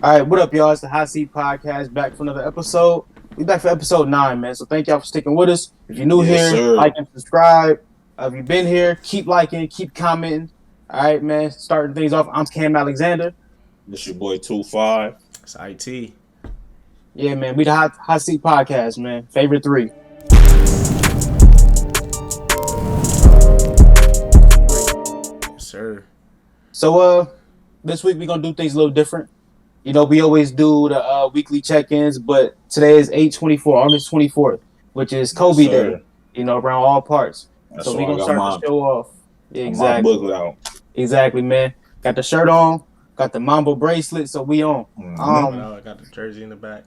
All right, what up, y'all? It's the HotS3at Podcast, back for another episode. We back for episode 9, man. So thank y'all for sticking with us. If you're new like and subscribe. If you've been here, keep liking, keep commenting. All right, man. Starting things off, I'm Cam Alexander. This your boy 25. It's IT. Yeah, man. We the HotS3at Podcast, man. Favorite 3. Yes, sir. So this week we're gonna do things a little different. You know, we always do the weekly check-ins, but today is August 24th, which is Kobe Day. You know, around all parts. So we're gonna start the show off. Yeah, exactly. My booklet out. Exactly, man. Got the shirt on, got the Mamba bracelet, so we on. I got the jersey in the back.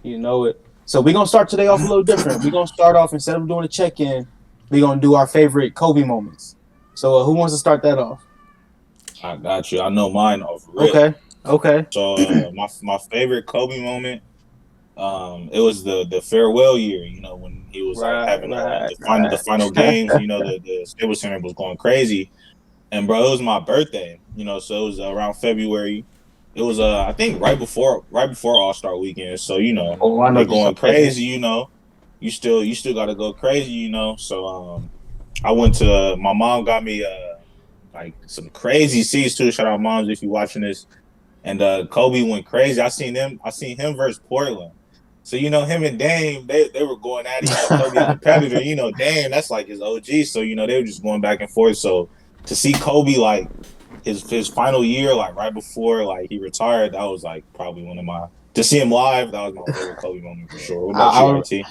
You know it. So we're gonna start today off a little different. We're gonna start off, instead of doing a check-in, we're gonna do our favorite Kobe moments. So who wants to start that off? I got you. I know mine off rip. Okay. So my favorite Kobe moment, it was the farewell year. You know, when he was having the final games. You know, the Staples Center was going crazy, and bro, it was my birthday. You know, so it was around February. It was I think right before All-Star Weekend. So you know, they're going crazy. You know, you still got to go crazy. You know, so I went to my mom got me like some crazy seats too. Shout out moms if you're watching this. And Kobe went crazy. I seen him versus Portland. So you know, him and Dame, they were going at each other. Kobe a competitor. You know, Dame, that's like his OG. So you know, they were just going back and forth. So to see Kobe like his final year, like right before like he retired, that was like probably to see him live. That was my favorite Kobe moment for sure. What about you, RT?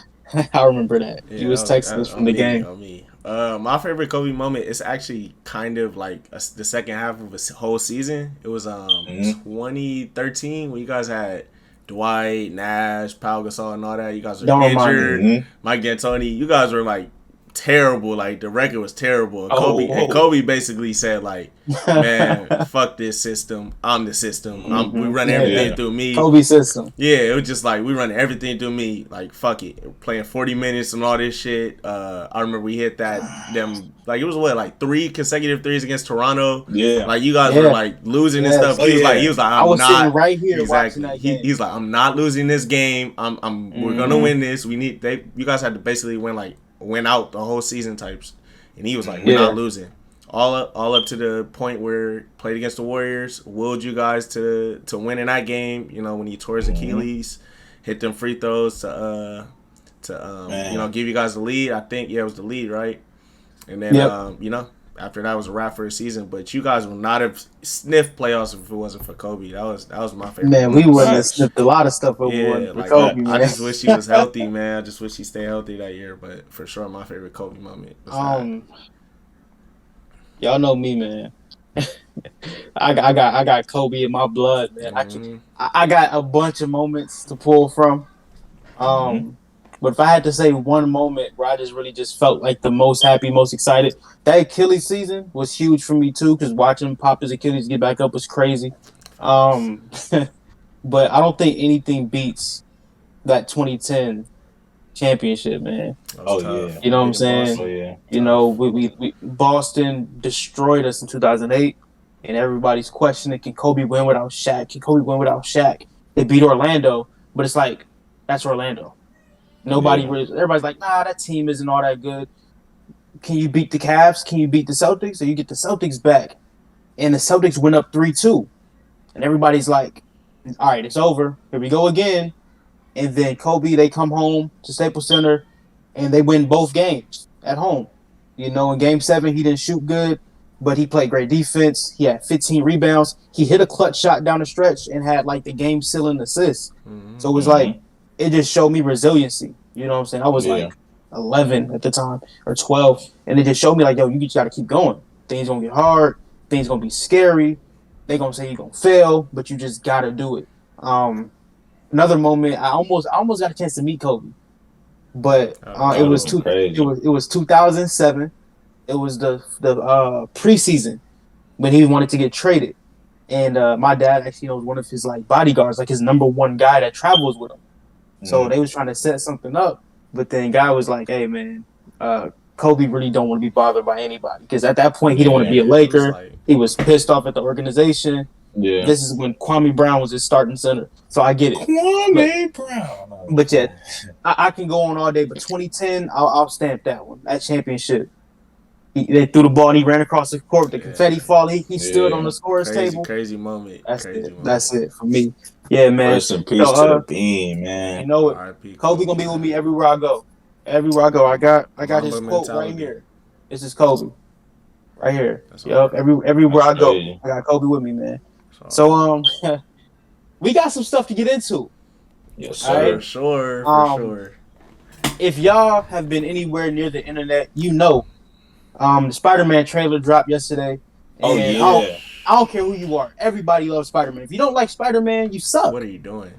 I remember that. He was texting us from the game. My favorite Kobe moment is actually kind of like the second half of a whole season. It was 2013 when you guys had Dwight, Nash, Pau Gasol, and all that. You guys were injured. Mike D'Antoni. You guys were like terrible. Like the record was terrible. And Kobe basically said like, "Man, fuck this system. I'm the system. We run everything through me." Kobe system. Yeah, it was just like we run everything through me. Like fuck it, we're playing 40 minutes and all this shit. I remember we hit them like it was like 3 consecutive threes against Toronto. Yeah, like you guys were like losing and stuff. He was like, I was sitting right here watching that game. He's like, I'm not losing this game. We're gonna win this. You guys had to basically win out the whole season types, and he was like, we're not losing. All up to the point where played against the Warriors, willed you guys to win in that game. You know, when he tore his Achilles, hit them free throws to give you guys the lead. I think it was the lead, right? And then you know, after that was a wrap for the season. But you guys would not have sniffed playoffs if it wasn't for Kobe. That was my favorite. Man, we wouldn't have sniffed a lot of stuff if it wasn't for Kobe. I just wish he was healthy, man. I just wish he stayed healthy that year. But for sure, my favorite Kobe moment was y'all know me, man. I got Kobe in my blood, man. I got a bunch of moments to pull from. But if I had to say one moment where I just felt like the most happy, most excited, that Achilles season was huge for me too, because watching him pop his Achilles get back up was crazy. But I don't think anything beats that 2010 championship, man. Yeah. You know what I'm saying? You know, we Boston destroyed us in 2008, and everybody's questioning, can Kobe win without Shaq? They beat Orlando, but it's like, that's Orlando. Everybody's like, nah, that team isn't all that good. Can you beat the Cavs? Can you beat the Celtics? So you get the Celtics back, and the Celtics went up 3-2, and everybody's like, all right, it's over. Here we go again. And then Kobe, they come home to Staples Center, and they win both games at home. You know, in Game 7, he didn't shoot good, but he played great defense. He had 15 rebounds. He hit a clutch shot down the stretch and had like the game-sealing assist. So it was like, it just showed me resiliency. You know what I'm saying? I was like 11 at the time, or 12. And it just showed me like, yo, you just got to keep going. Things going to get hard. Things going to be scary. They going to say you're going to fail, but you just got to do it. Another moment, I almost got a chance to meet Kobe. But it was 2007. It was the preseason when he wanted to get traded. And my dad actually was one of his like bodyguards, like his number one guy that travels with him. So they was trying to set something up, but then guy was like, "Hey man, Kobe really don't want to be bothered by anybody because at that point he didn't want to be a Laker. He was pissed off at the organization. Yeah. This is when Kwame Brown was his starting center. So I get it. Kwame Brown. But yeah, I can go on all day. But 2010, I'll stamp that one. That championship. They threw the ball and he ran across the court. The confetti fall. He stood on the scorer's table. Crazy moment. That's it for me. Yeah, man. Rest in peace to the Beam, man. You know it. Kobe gonna be with me everywhere I go. Everywhere I go. I got his quote right here. This is Kobe. Right here. Yup. Everywhere I go, I got Kobe with me, man. So we got some stuff to get into. Yes, sir. Right? For sure. If y'all have been anywhere near the internet, you know, the Spider-Man trailer dropped yesterday. Oh yeah. I don't care who you are. Everybody loves Spider-Man. If you don't like Spider-Man, you suck. What are you doing?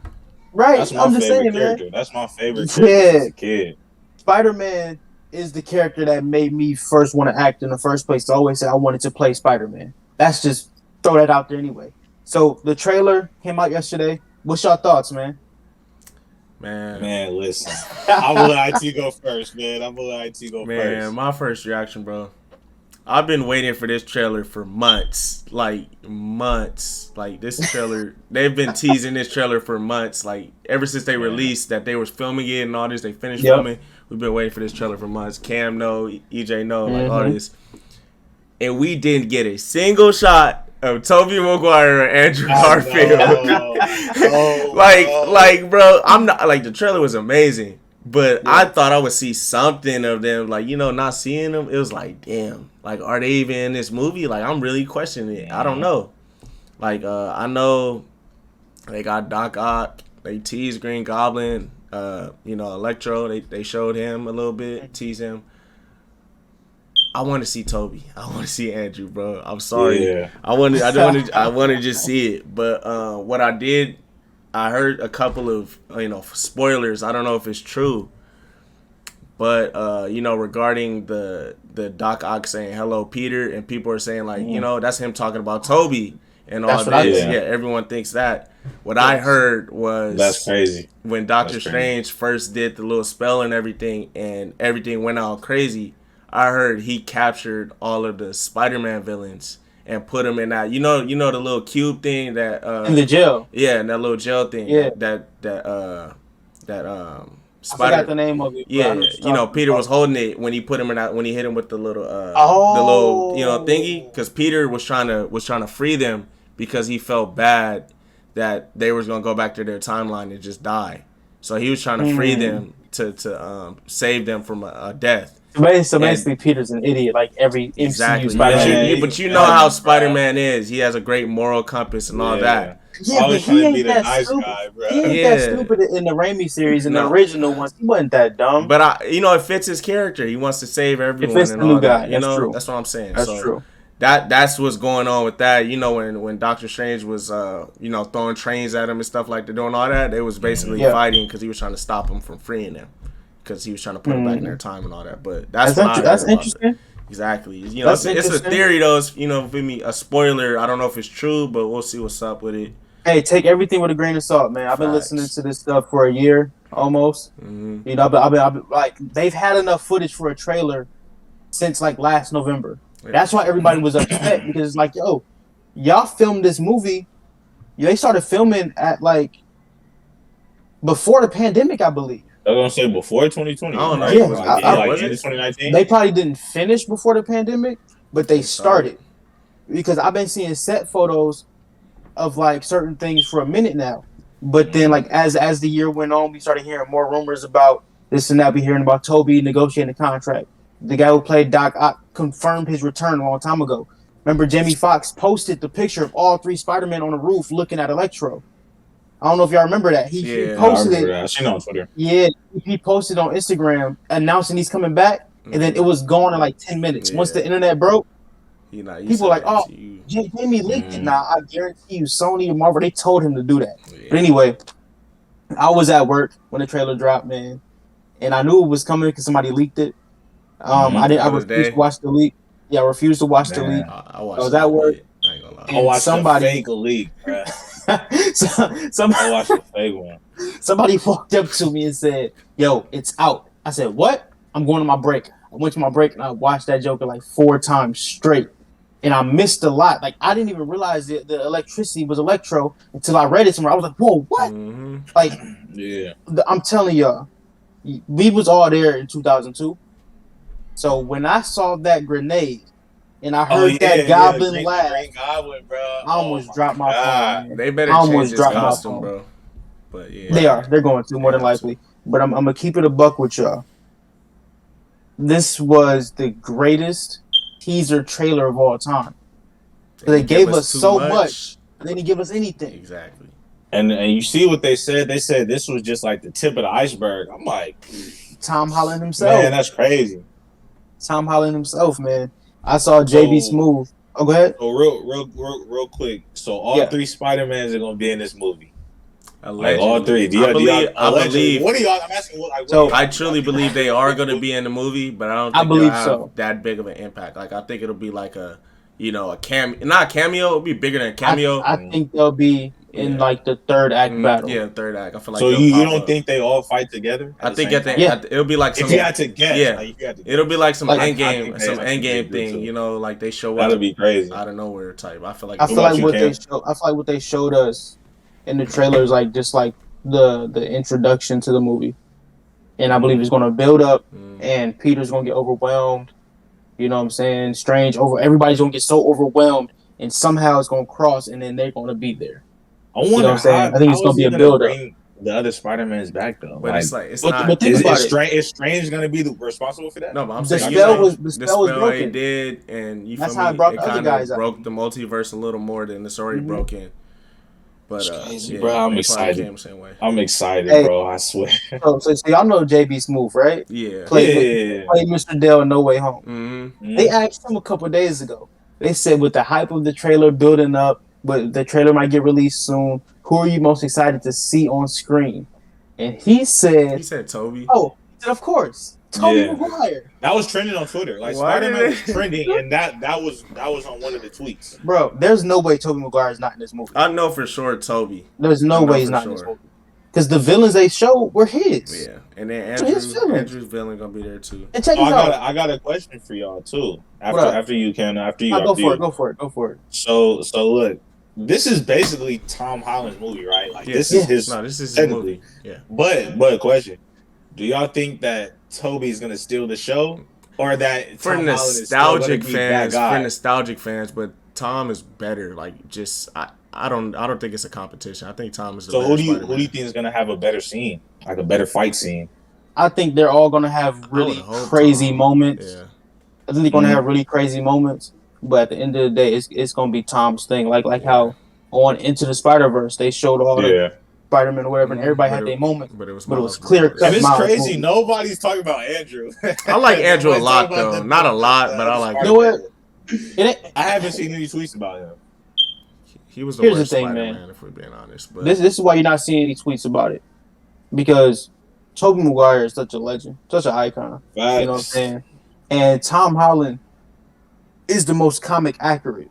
Right. That's my favorite character. Man. That's my favorite character as a kid. Spider-Man is the character that made me first want to act in the first place. I always said I wanted to play Spider-Man. That's just throw that out there anyway. So the trailer came out yesterday. What's your thoughts, man? Man, listen. I'm gonna let IT go first, man. Man, my first reaction, bro. I've been waiting for this trailer for months. Like this trailer, they've been teasing this trailer for months. Like ever since they released that they was filming it and all this, they finished filming. We've been waiting for this trailer for months. Cam know, EJ know, like all this. And we didn't get a single shot of Tobey Maguire and Andrew Garfield. Like, bro, I'm not like the trailer was amazing, but I thought I would see something of them. Like, you know, not seeing them, it was like, damn. Like, are they even in this movie? Like, I'm really questioning it. I don't know. Like, I know they got Doc Ock. They teased Green Goblin. You know, Electro. They showed him a little bit, teased him. I want to see Toby. I want to see Andrew, bro. I'm sorry. Yeah. I want to just see it. But what I did, I heard a couple of spoilers. I don't know if it's true, but regarding the Doc Ock saying hello Peter, and people are saying like that's him talking about Toby and all this. Yeah, everyone thinks that. What I heard was that's crazy. When Doctor Strange first did the little spell and everything went all crazy. I heard he captured all of the Spider-Man villains and put them in that. You know the little cube thing that in the jail. Yeah, and that little jail thing. Yeah. That I forgot the name of it. Yeah, Peter was holding it when he put him in that when he hit him with the little thingy, because Peter was trying to free them because he felt bad that they was gonna go back to their timeline and just die. So he was trying to free them to save them from a death. So basically, Peter's an idiot, like every MCU Spider-Man. But you know how Spider-Man is. He has a great moral compass and all that. Yeah, but he ain't that stupid. Guy, bro. He ain't that stupid in the Raimi series. In the original ones, he wasn't that dumb. But it fits his character. He wants to save everyone. It fits and the new all guy. That. That's true. That's what I'm saying. That's true. That's what's going on with that. When Doctor Strange was throwing trains at him and stuff like that, doing all that, they was basically fighting because he was trying to stop him from freeing them. Because he was trying to put them back in their time and all that, but that's interesting. Exactly. It's a theory though. It's, for me a spoiler. I don't know if it's true, but we'll see what's up with it. Hey, take everything with a grain of salt, man. I've been listening to this stuff for a year almost. Mm-hmm. I've been like they've had enough footage for a trailer since like last November. Yeah. That's why everybody was upset because it's like, yo, y'all filmed this movie. They started filming at like before the pandemic, I believe. I was gonna say before 2020. I don't know. Yeah, 2019. They probably didn't finish before the pandemic, but they started because I've been seeing set photos of like certain things for a minute now. But then, like as the year went on, we started hearing more rumors about this and that. We hearing about Toby negotiating a contract. The guy who played Doc Ock confirmed his return a long time ago. Remember, Jamie Foxx posted the picture of all three Spider-Men on the roof looking at Electro. I don't know if y'all remember that. He posted it. I seen it on Twitter. Yeah, he posted on Instagram announcing he's coming back, and then it was gone in like 10 minutes. Yeah. Once the internet broke, people were like, "Oh, Jamie leaked it." Nah, I guarantee you, Sony and Marvel, they told him to do that. Yeah. But anyway, I was at work when the trailer dropped, man, and I knew it was coming because somebody leaked it. I refused to watch the leak. Yeah, I refused to watch the leak. I was at work. I ain't gonna lie. I watched the fake leak, bro. Somebody watched the fake one. Somebody walked up to me and said, "Yo, it's out." I said, "What?" I'm going to my break. I went to my break and I watched that Joker like 4 times straight. and I missed a lot. Like I didn't even realize the electricity was electro until I read it somewhere. I was like, whoa, what? Mm-hmm. Like, yeah. I'm telling y'all, we was all there in 2002. So when I saw that grenade and I heard that goblin laugh, Goblin, bro. I almost dropped my phone. Man. They better change his costume, bro. But yeah, they are. They're going to more than likely. But I'm gonna keep it a buck with y'all. This was the greatest teaser trailer of all time. They gave us so much. They didn't give us anything. Exactly. And you see what they said? They said this was just like the tip of the iceberg. I'm like, Tom Holland himself. Man, that's crazy. Tom Holland himself, man. I saw JB Smooth. Oh, go ahead. So real quick. So all 3 Spider-Mans are gonna be in this movie. Allegedly. Like all 3. I believe. What are y'all? I'm asking. I truly believe they are going to be in the movie, but I don't think they'll have that big of an impact. Like I think it'll be like a cameo, not a cameo. It'll be bigger than a cameo. I think they'll be in like the third act battle. Yeah, third act. I feel like. So you don't think they all fight together? I think it'll be like some. If you had to guess, it'll be like some endgame thing. You know, like they show up. That'll be crazy. Out of nowhere type. I feel like what they showed us in the trailers, like just like the introduction to the movie, and I believe it's going to build up, and Peter's going to get overwhelmed. You know what I'm saying? Everybody's going to get so overwhelmed, and somehow it's going to cross, and then they're going to be there. I wonder. You know what I'm saying? I think it's going to be a build up. The other Spider-Man's back though, but it's not. Is Strange going to be responsible for that? No, but I'm saying the spell was broken. It did, and that's how it brought the other guys broke the multiverse a little more than it's already broken. But bro, I'm excited. I'm excited, bro. I swear. So y'all know JB Smooth, right? Yeah. Played Mr. Dell in No Way Home. Mm-hmm. They asked him a couple of days ago. They said with the hype of the trailer building up, but the trailer might get released soon. Who are you most excited to see on screen? And he said Toby. Oh, he said, of course. Tobey Maguire. That was trending on Twitter. Like Spider-Man was trending, and that was on one of the tweets. Bro, there's no way Tobey Maguire is not in this movie. I know for sure Toby. There's no way he's not in this movie. Because the villains they showed were his. Yeah, and then Andrew's villain gonna be there too. And check this out. I got a question for y'all too. Go for it. So look, this is basically Tom Holland's movie, right? Like this is his. No, this is his movie. Yeah. But question: do y'all think that Toby's gonna steal the show, or that for Tom nostalgic fans, but Tom is better. Like just I don't think it's a competition. I think Tom is. So who do you think is gonna have a better scene, like a better fight scene? I think they're all gonna have really crazy moments. Yeah. I think they're gonna have really crazy moments. But at the end of the day, it's gonna be Tom's thing. Like how on Into the Spider-Verse they showed all the Spider-Man or whatever, and everybody had their moment. But it was clear cut. And it's crazy. Nobody's talking about Andrew. I like Andrew a lot though. Not a lot, but I like him. You know what? I haven't seen any tweets about him. He was the worst Spider-Man, man. If we're being honest. But this is why you're not seeing any tweets about it. Because Tobey Maguire is such a legend, such an icon. Facts. You know what I'm saying? And Tom Holland is the most comic accurate.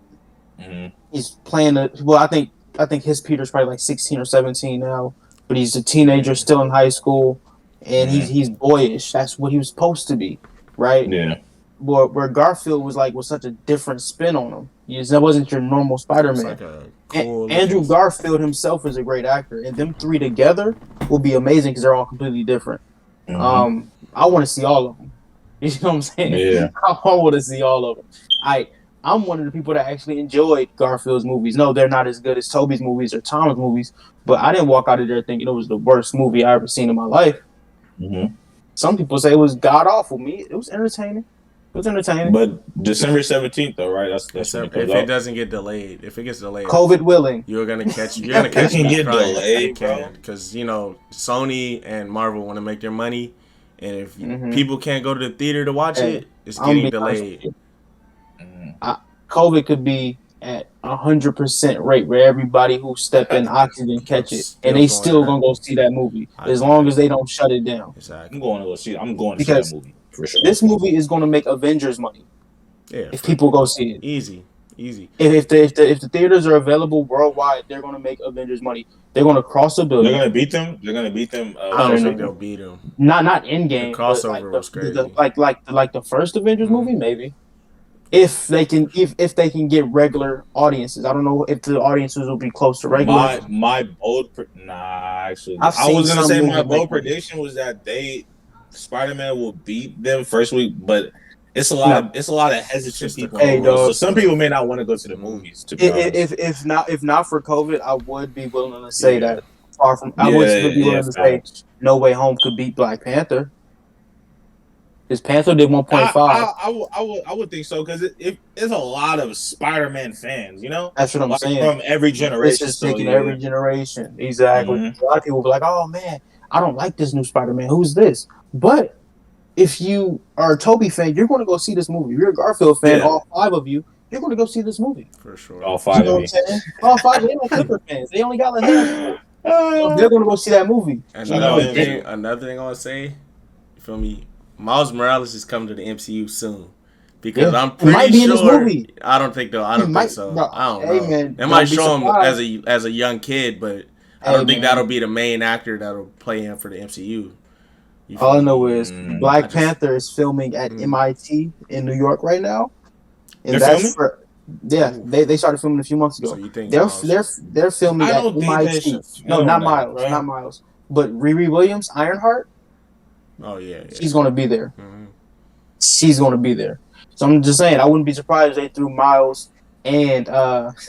Mm-hmm. He's playing I think his Peter's probably like 16 or 17 now, but he's a teenager still in high school, and he's boyish. That's what he was supposed to be, right? Yeah. But where Garfield was such a different spin on him. That wasn't your normal Spider-Man. Andrew Garfield himself is a great actor, and them three together will be amazing because they're all completely different. Mm-hmm. I want to see all of them. You know what I'm saying? Yeah. I want to see all of them. I'm one of the people that actually enjoyed Garfield's movies. No, they're not as good as Tobey's movies or Tom's movies, but I didn't walk out of there thinking it was the worst movie I ever seen in my life. Mm-hmm. Some people say it was god awful. Me, it was entertaining. But December 17th, though, right? That's if it doesn't get delayed. If it gets delayed, COVID willing, you're gonna catch. You're gonna catch. It can get delayed, bro. Because Sony and Marvel want to make their money, and if people can't go to the theater to watch it, it's getting delayed. COVID could be at 100% rate where everybody who step in oxygen catch it, and they still gonna go see that movie as long as they don't shut it down. Exactly. I'm going to see that movie for sure. This movie is going to make Avengers money. Yeah. If people go see it, easy. If the theaters are available worldwide, they're going to make Avengers money. They're going to cross $1 billion. They're going to beat them. I don't think they'll beat them. Not in game. The crossover was crazy. Like the first Avengers movie, maybe. if they can get regular audiences. I don't know if the audiences will be close to regular. Actually, I was gonna say my bold prediction was that Spider-Man will beat them first week, but it's a lot of hesitant people. So some people may not want to go to the movies. To be honest, if not for COVID, I would be willing to say that. I would be willing to say No Way Home could beat Black Panther. Because Panther did 1.5. I would think so because it's a lot of Spider-Man fans, you know. That's what I'm saying. From every generation. It's just taking every generation. Exactly. A lot of people be like, "Oh man, I don't like this new Spider-Man. Who's this?" But if you are a Toby fan, you're going to go see this movie. If you're a Garfield fan, all 5 of you, you're going to go see this movie. For sure. All 5 of you. All 5. They're not Clipper fans. They only got like they're going to go see that movie. Another thing I want to say, you feel me? Miles Morales is coming to the MCU soon. Because I'm pretty sure. In this movie. I don't think so. I don't know. Man, they might show him as a young kid, but I don't think that'll be the main actor that'll play him for the MCU. All I know is Black Panther is filming at MIT in New York right now, and that's filming? They started filming a few months ago. So you think they're filming at MIT? No, not Miles, not Miles, but Riri Williams, Ironheart. Oh yeah. She's gonna be there. Mm-hmm. She's gonna be there. So I'm just saying, I wouldn't be surprised if they threw Miles and Riri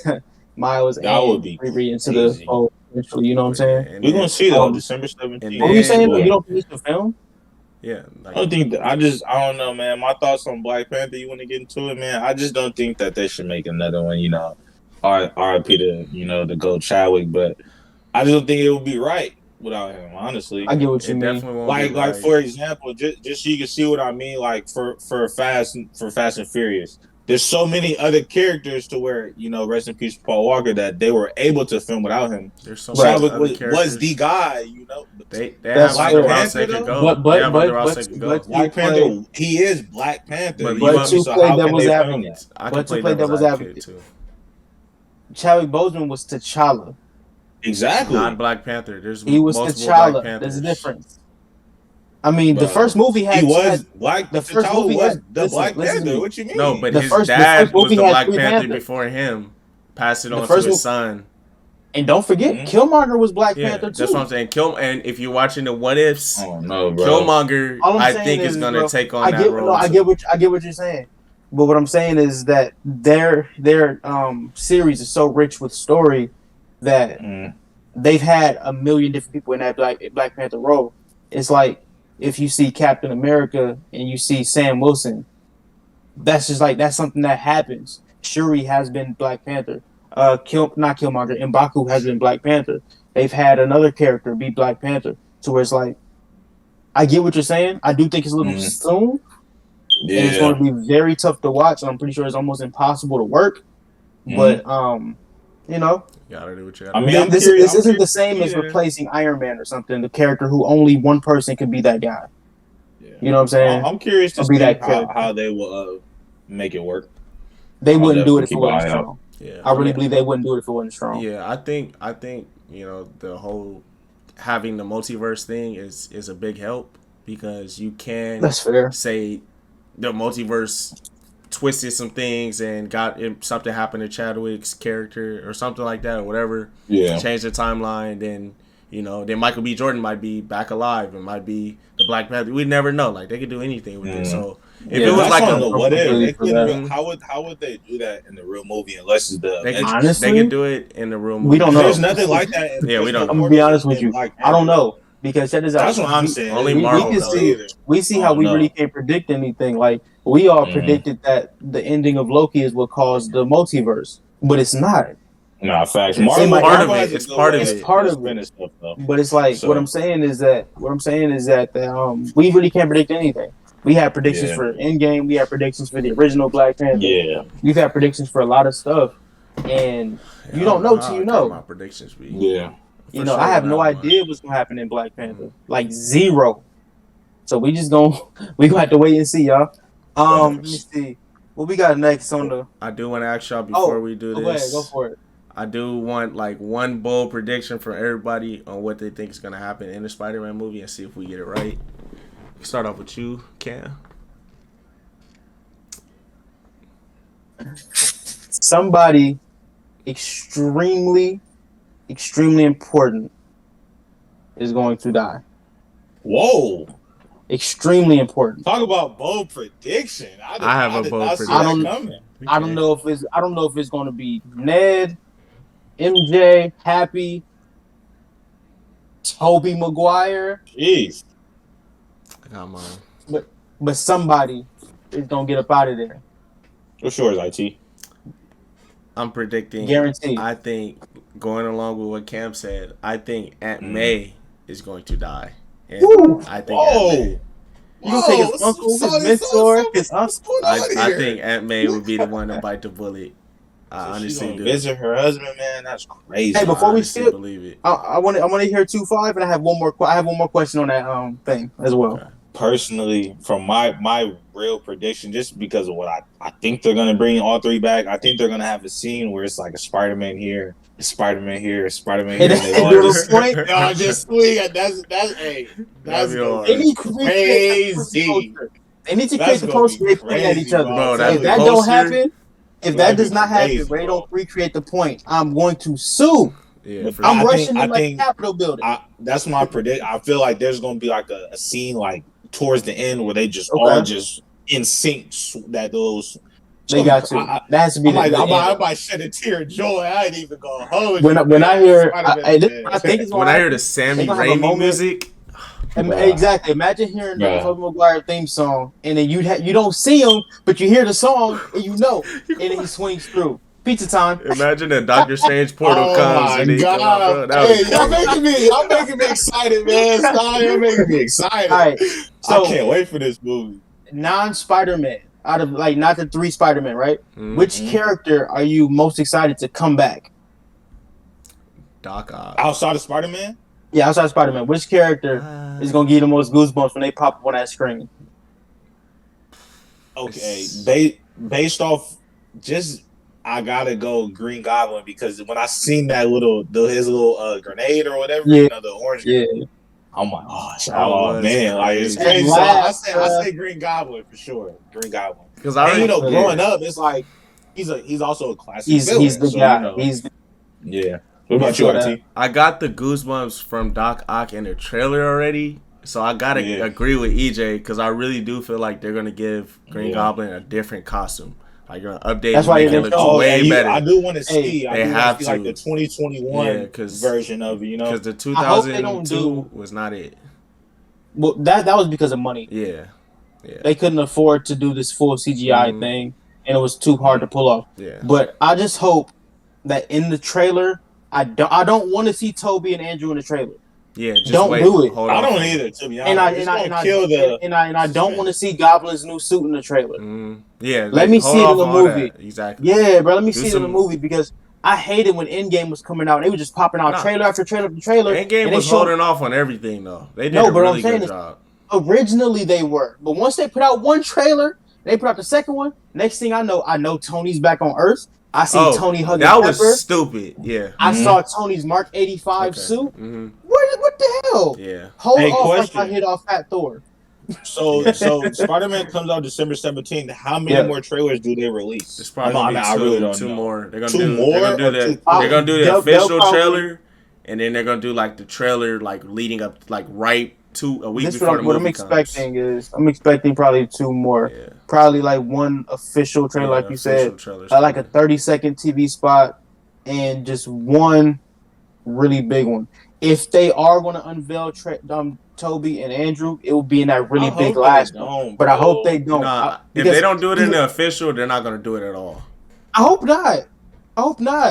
into the whole. You know what I'm saying? We're gonna see though, December 17th. What were you saying? You don't finish the film? Yeah, I don't think I don't know, man. My thoughts on Black Panther. You want to get into it, man? I just don't think that they should make another one. You know, R.I.P. to the GOAT Chadwick, but I just don't think it would be right without him. Honestly, I get what you mean. Like for example, just so you can see what I mean. Like for Fast and Furious. There's so many other characters to where, rest in peace, Paul Walker, that they were able to film without him. There's so many other was the guy, They have Black Panther to go. But Black Panther, he is Black Panther. But to play devil's advocate too. Chadwick Boseman was T'Challa. Exactly. Not Black Panther. He was T'Challa. There's a difference. I mean, the first movie had. He was Black. The first movie was the Black Panther. What you mean? No, but his dad was the Black Panther before him. Passed it on to his son. And don't forget, Killmonger was Black Panther too. That's what I'm saying. And if you're watching the What Ifs, Killmonger, I think is going to take on that role. No, I get what you're saying. But what I'm saying is that their series is so rich with story that they've had a million different people in that Black Panther role. It's like, if you see Captain America and you see Sam Wilson, that's something that happens. Shuri has been Black Panther. Not Killmonger. M'Baku has been Black Panther. They've had another character be Black Panther. So where it's like, I get what you're saying. I do think it's a little soon. Yeah. And it's going to be very tough to watch. And I'm pretty sure it's almost impossible to work. But, you gotta do what you gotta do. I mean, this isn't the same as replacing Iron Man or something. The character who only one person can be that guy. Yeah. You know what I'm saying? I'm curious to see how they will make it work. They wouldn't do it if it wasn't strong. Yeah, I really believe they wouldn't do it if it wasn't strong. Yeah, I think the whole having the multiverse thing is a big help because you can say the multiverse twisted some things and something happened to Chadwick's character or something like that or whatever. Yeah. Change the timeline, then Michael B. Jordan might be back alive and might be the Black Panther. We never know. Like, they could do anything with it. So if it was like what if how would they do that in the real movie unless it's they could do it in the real movie. We don't know. There's nothing like that. We don't. I'm gonna be honest with you. I don't know. Because check this out. That's what I'm saying. Only Marvel we see how we really can't predict anything. Like, we all predicted that the ending of Loki is what caused the multiverse, but it's not. No, facts. It's part of it. But it's like, what I'm saying is that we really can't predict anything. We have predictions for Endgame. We have predictions for the original Black Panther. Yeah. We've had predictions for a lot of stuff, and you don't know till you know. My predictions be. Yeah. I have no idea what's gonna happen in Black Panther. Like, zero. So we gonna have to wait and see, y'all. Let me see. What we got next on the? I do want to ask y'all before we do this. Go for it. I do want one bold prediction from everybody on what they think is gonna happen in the Spider-Man movie and see if we get it right. Start off with you, Cam. Somebody extremely, extremely important is going to die. Whoa. Extremely important. Talk about bold prediction. I have a bold prediction. I don't know if it's going to be Ned, MJ, Happy, Tobey Maguire. Jeez. Come on. But somebody is going to get up out of there. What's yours, IT? I'm predicting. Guaranteed. I think, going along with what Cam said, I think Aunt May is going to die. And I think Aunt May. You gonna take his uncle, his mentor, his uncle? I think Aunt May would be the one to bite the bullet. I honestly do. Visit her husband, man. That's crazy. Hey, before we skip, believe it. I want to hear 2-5, and I have one more. I have one more question on that thing as well. Okay. Personally, from my real prediction, just because of what I think they're gonna bring all three back, I think they're gonna have a scene where it's like a Spider-Man here, a Spider-Man here, a Spider-Man here. And all just swing. Y'all just swing. That's crazy. They need to create the poster they point at each other. Bro, if that don't happen, if that does not happen, where they don't recreate the point, I'm going to sue. Yeah, I'm rushing to like Capitol building. That's my prediction. I feel like there's gonna be like a scene like towards the end where they just all just in sync. That those they got to. That has to be. I might shed a tear of joy. I ain't even gonna hold. When I hear, I think it's when I hear the Sammy Raimi music. Exactly. Imagine hearing the Tobey Maguire theme song, and then you don't see him, but you hear the song, and and then he swings through. Pizza time. Imagine a Doctor Strange portal comes. Oh my God! Hey, y'all making me excited, man. Y'all making me excited. All right, so I can't wait for this movie. Non-Spider-Man, out of like not the 3 Spider-Man, right? Mm-hmm. Which character are you most excited to come back? Doc Ock. Outside of Spider-Man? Yeah, outside of Spider-Man. Which character is gonna give you the most goosebumps when they pop up on that screen? Okay, based off just. I gotta go Green Goblin because when I seen that his little grenade or whatever, the orange grenade, I'm like, oh man, like it's crazy. So I say Green Goblin for sure. Green Goblin. Because growing up, it's like he's also a classic villain. He's the guy. What about you, RT? I got the goosebumps from Doc Ock in the trailer already. So I gotta agree with EJ because I really do feel like they're gonna give Green Goblin a different costume. Like you're gonna update. That's why it looks way better. I do want to see. They have to like the 2021 version of it. Because the 2002 was not it. Well, that was because of money. Yeah. They couldn't afford to do this full CGI thing, and it was too hard to pull off. Yeah. But I just hope that in the trailer, I don't want to see Toby and Andrew in the trailer. Yeah, just don't do it. I don't either. To be honest, and I don't want to see Goblin's new suit in the trailer. Yeah, let me see it in the movie. Exactly. Yeah, bro. Let me see it in the movie because I hated when Endgame was coming out. And they were just popping out trailer after trailer after trailer. Endgame was holding off on everything though. They did a really good job. Originally they were, but once they put out one trailer, they put out the second one. Next thing I know Tony's back on Earth. I see Tony hugging That Pepper. Was stupid. Yeah. I saw Tony's Mark 85 suit. What the hell? Yeah. Hold off like I hit off Fat Thor. So Spider-Man comes out December 17th. How many more trailers do they release? It's probably two more. They're gonna do the official trailer, and then they're gonna do like the trailer like leading up like right to a week before the movie What I'm expecting is I'm expecting probably 2 more. Yeah. Probably like one official trailer, like you said, like a 30-second TV spot, and just one really big one. If they are going to unveil Toby and Andrew, it will be in that really big last one. But I hope they don't. If they don't do it in the official, they're not going to do it at all. I hope not.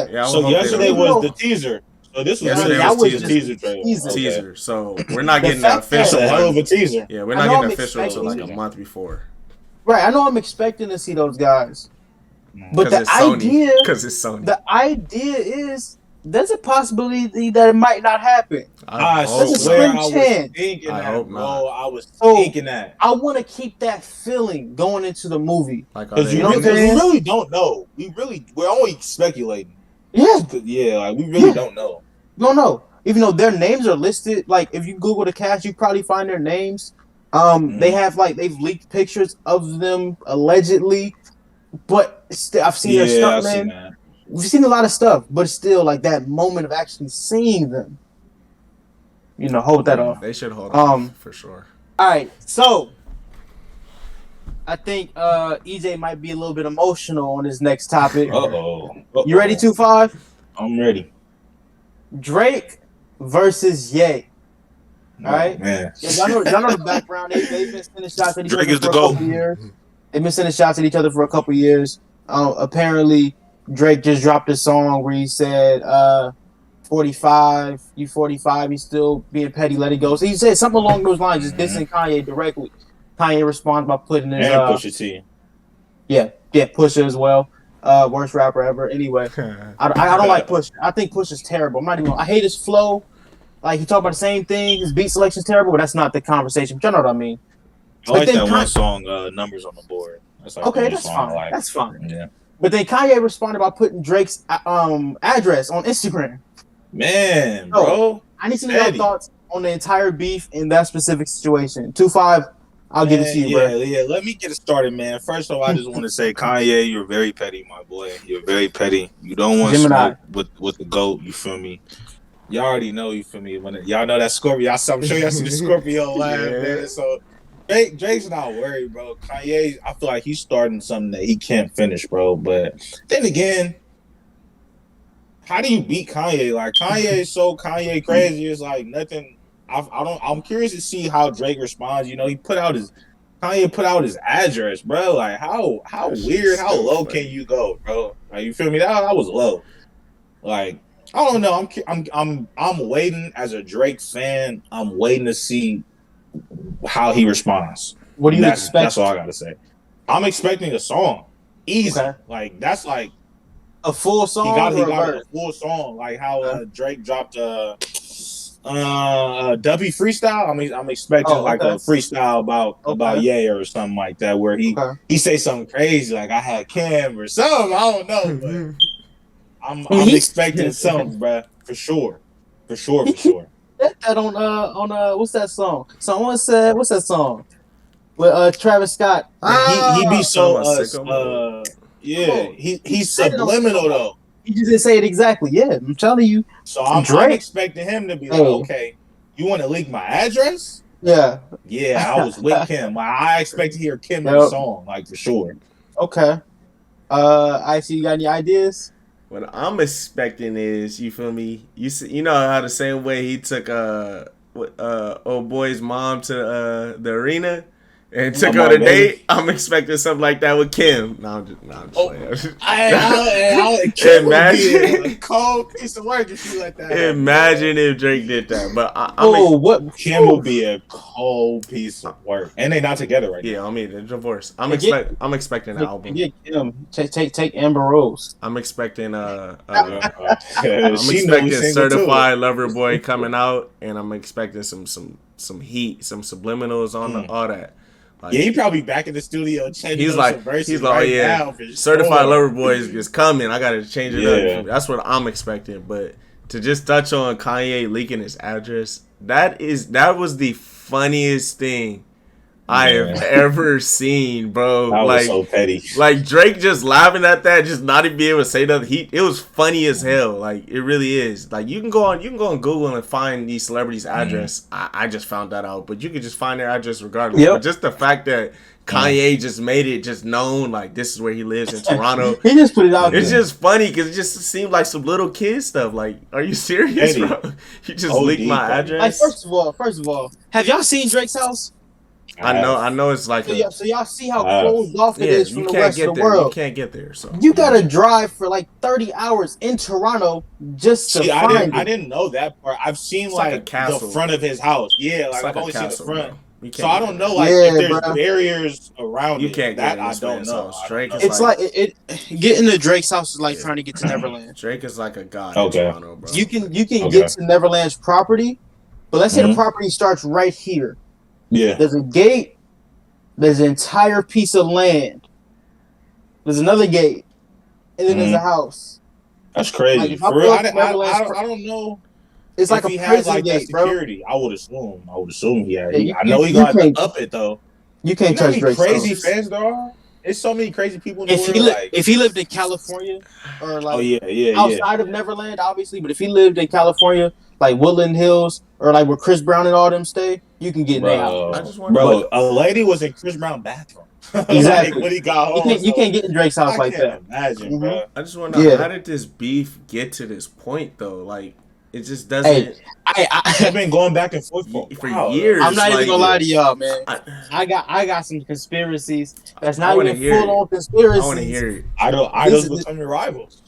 Yeah, so yesterday was the teaser. So this was a teaser trailer. Teaser. So we're not getting the official one. Hell of a teaser. Yeah, we're not getting the official until like a month before. Right, I know I'm expecting to see those guys. But the idea, because it's Sony. The idea is there's a possibility that it might not happen. I swear I was thinking that. I was thinking that. I want to keep that feeling going into the movie. Because we really don't know. We're only speculating. Yeah. Yeah, we really don't know. No. Even though their names are listed, like if you Google the cast, you probably find their names. They have they've leaked pictures of them allegedly. But I've seen their stuff, man. We've seen a lot of stuff, but still, like that moment of actually seeing them, hold that off. They should hold off for sure. All right, so I think EJ might be a little bit emotional on this next topic. You ready, 2-5? I'm ready. Drake versus Ye. All right, man. Yeah, y'all know the background. They've been sending shots at each Drake other is for the a couple years. They've been sending shots at each other for a couple years. Apparently, Drake just dropped a song where he said, 45, you 45, he's still being petty, let it go. So he said something along those lines, just dissing Kanye directly. Kanye responds by putting his... And Pusha T. Yeah, Pusha as well. Worst rapper ever. Anyway, I don't like Pusha. I think Pusha's terrible. I hate his flow. Like, he talk about the same thing. His beat selection's terrible, but that's not the conversation. But you know what I mean. I like that one song, Numbers on the Board. That's okay, that's fine. Like. That's fine. Yeah. But then Kanye responded by putting Drake's address on Instagram. Man, bro. I need to know your thoughts on the entire beef in that specific situation. 2-5, I'll give it to you, bro. Yeah, let me get it started, man. First of all, I just want to say, Kanye, you're very petty, my boy. You're very petty. You don't want to smoke with the GOAT, you feel me? Y'all already know, you feel me? Y'all know that Scorpio. I'm sure y'all see the Scorpio laugh, man. So Drake's not worried, bro. Kanye, I feel like he's starting something that he can't finish, bro. But then again, how do you beat Kanye? Like, Kanye is so Kanye crazy. It's like nothing. I'm curious to see how Drake responds. Kanye put out his address, bro. Like, how weird, how low can you go, bro? Like, you feel me? That was low. Like, I don't know. I'm waiting as a Drake fan. I'm waiting to see how he responds. What do you expect? That's all I gotta say. I'm expecting a song, easy. Okay. Like, that's like a full song. He got a full song, like how Drake dropped a Dubby freestyle. I'm expecting a freestyle about Ye or something like that, where he say something crazy, like I had Cam or something. I don't know, but I'm expecting something, bro, for sure. That on what's that song? Someone said, what's that song with Travis Scott? He be so he's subliminal though. He just didn't say it exactly. Yeah, I'm telling you. So I'm expecting him to be like, okay, you want to leak my address? Yeah, I was with Kim. I expect to hear Kim in the song, like, for sure. Okay. I see. You got any ideas? What I'm expecting is, you feel me? You know how the same way he took old boy's mom to the arena and took her on a date. I'm expecting something like that with Kim. No, I'm just playing. Kim would be a cold piece of work if you let that happen. Imagine if Drake did that. But Kim will be a cold piece of work, and they're not together right now. Yeah, I mean, they're divorced. I'm expecting an album. Yeah, Kim, take Amber Rose. I'm expecting Certified Lover Boy coming out, and I'm expecting some heat, some subliminals on all that. Like, he probably back in the studio changing some verses now. Certified Lover Boy is coming. I gotta change it up. That's what I'm expecting. But to just touch on Kanye leaking his address, that was the funniest thing I have ever seen, bro. That was so petty. Like, Drake just laughing at that, just not even be able to say nothing. It was funny as hell. Like, it really is. Like, you can go on Google and find these celebrities' address. I just found that out, but you could just find their address regardless. But just the fact that Kanye just made it just known, like, this is where he lives in Toronto. He just put it out. It's just funny because it just seemed like some little kid stuff. Like, are you serious, bro? You just leaked my address. Like, first of all, have y'all seen Drake's house? I know it's like so y'all see how closed off it is from the rest of the world. You can't get there, so you gotta drive for like 30 hours in Toronto just to find it. I didn't know that part. I've seen like the front of his house. Yeah, like I've only seen the front. So I don't know if there's barriers around you can't that. I don't know. It's like getting to Drake's house is like trying to get to Neverland. Drake is like a god in Toronto, bro. You can get to Neverland's property, but let's say the property starts right here. Yeah. There's a gate. There's an entire piece of land. There's another gate. And then there's a house. That's crazy. Like, for real, I don't know. It's like a prison gate, security, bro. I would assume he had. I know he got to up it, though. You can't touch Drake's crazy fans there are? It's so many crazy people in the world. If he lived in California or like outside of Neverland, obviously, but if he lived in California, like Woodland Hills or like where Chris Brown and all them stay, you can get nailed. A lady was in Chris Brown's bathroom. Exactly. Like, when he got home, you can't get in Drake's house like that. Imagine, bro. I just want to know, how did this beef get to this point though? Like, it just doesn't. Hey, I've been going back and forth for years. I'm not even gonna lie to y'all, man. I got some conspiracies. That's not even full on conspiracies. I want to hear it. Idols become your rivals.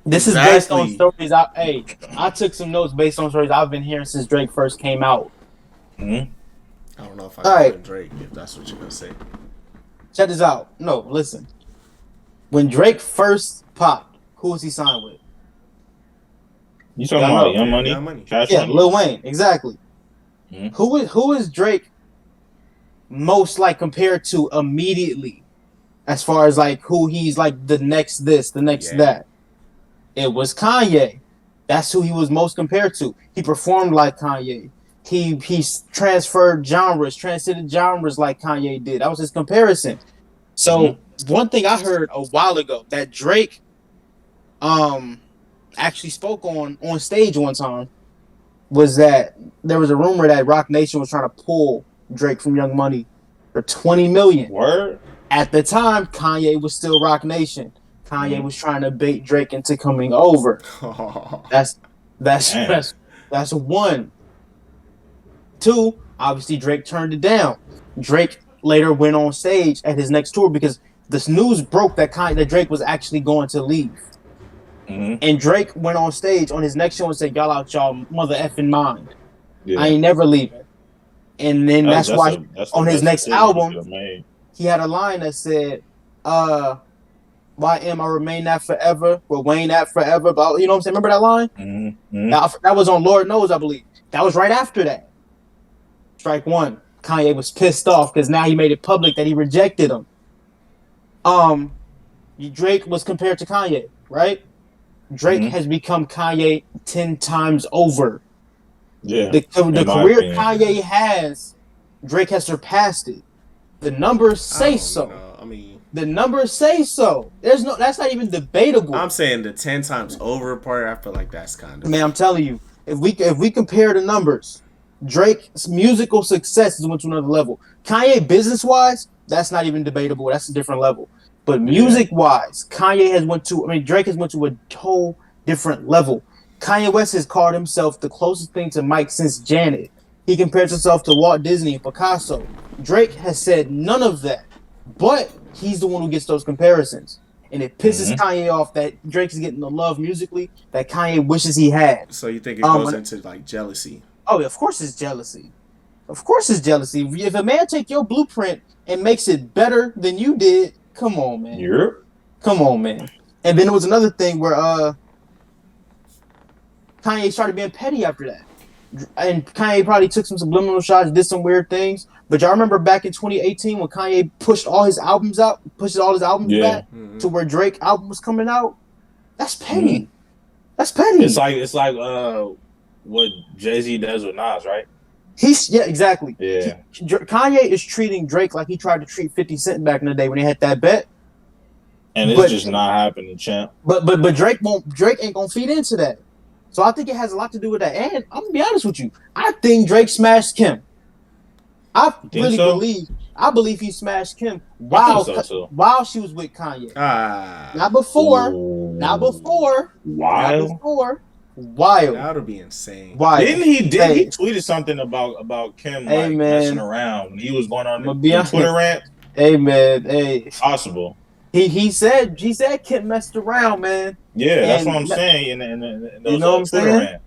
This is based on stories. I took some notes based on stories I've been hearing since Drake first came out. Mm-hmm. I don't know if I can Drake if that's what you're gonna say. Check this out. No, listen. When Drake first popped, who was he signed with? You talking about Young Money? Yeah, Lil Wayne, exactly. Mm-hmm. Who is Drake most like compared to immediately, as far as like who he's like the next this, the next that? It was Kanye. That's who he was most compared to. He performed like Kanye. He transcended genres like Kanye did. That was his comparison. So one thing I heard a while ago that Drake actually spoke on stage one time was that there was a rumor that Roc Nation was trying to pull Drake from Young Money for $20 million. Word. At the time, Kanye was still Roc Nation. Kanye was trying to bait Drake into coming over. That's one. Two, obviously Drake turned it down. Drake later went on stage at his next tour because this news broke that Drake was actually going to leave. Mm-hmm. And Drake went on stage on his next show and said, "Y'all out y'all mother effing mind. Yeah. I ain't never leaving." And then that's why on his next album, he had a line that said, "Why am I remain that forever? Will Wayne that forever?" But you know what I'm saying? Remember that line? Mm-hmm. That was on Lord Knows, I believe. That was right after that. Strike one. Kanye was pissed off because now he made it public that he rejected him. Drake was compared to Kanye, right? Drake has become Kanye 10 times over. Yeah. The career Kanye has, Drake has surpassed it. The numbers say so. The numbers say so. That's not even debatable. I'm saying the 10 times over part. I feel like that's kind of. Man, I'm telling you, if we compare the numbers, Drake's musical success has went to another level. Kanye business wise, that's not even debatable. That's a different level. But music wise, Drake has went to a whole different level. Kanye West has called himself the closest thing to Mike since Janet. He compares himself to Walt Disney and Picasso. Drake has said none of that, but he's the one who gets those comparisons. And it pisses Kanye off that Drake is getting the love musically that Kanye wishes he had. So you think it goes into like jealousy? Oh, of course it's jealousy. Of course it's jealousy. If a man take your blueprint and makes it better than you did, come on, man. Yep. Come on, man. And then there was another thing where Kanye started being petty after that. And Kanye probably took some subliminal shots, did some weird things. But y'all remember back in 2018 when Kanye pushed all his albums back to where Drake album was coming out? That's petty. Mm-hmm. That's petty. It's like what Jay-Z does with Nas, right? Exactly. Yeah. Kanye is treating Drake like he tried to treat 50 Cent back in the day when they had that bet. And it's just not happening, champ. But Drake ain't gonna feed into that. So I think it has a lot to do with that. And I'm gonna be honest with you, I think Drake smashed Kim. I believe he smashed Kim while she was with Kanye. Not before. Wild. That would be insane. Wild. Didn't he tweeted something about Kim messing around when he was going on the Twitter rant? Hey man, hey. Possible. He said Kim messed around, man. Yeah, that's what I'm saying. And those you know what I'm saying? Rants.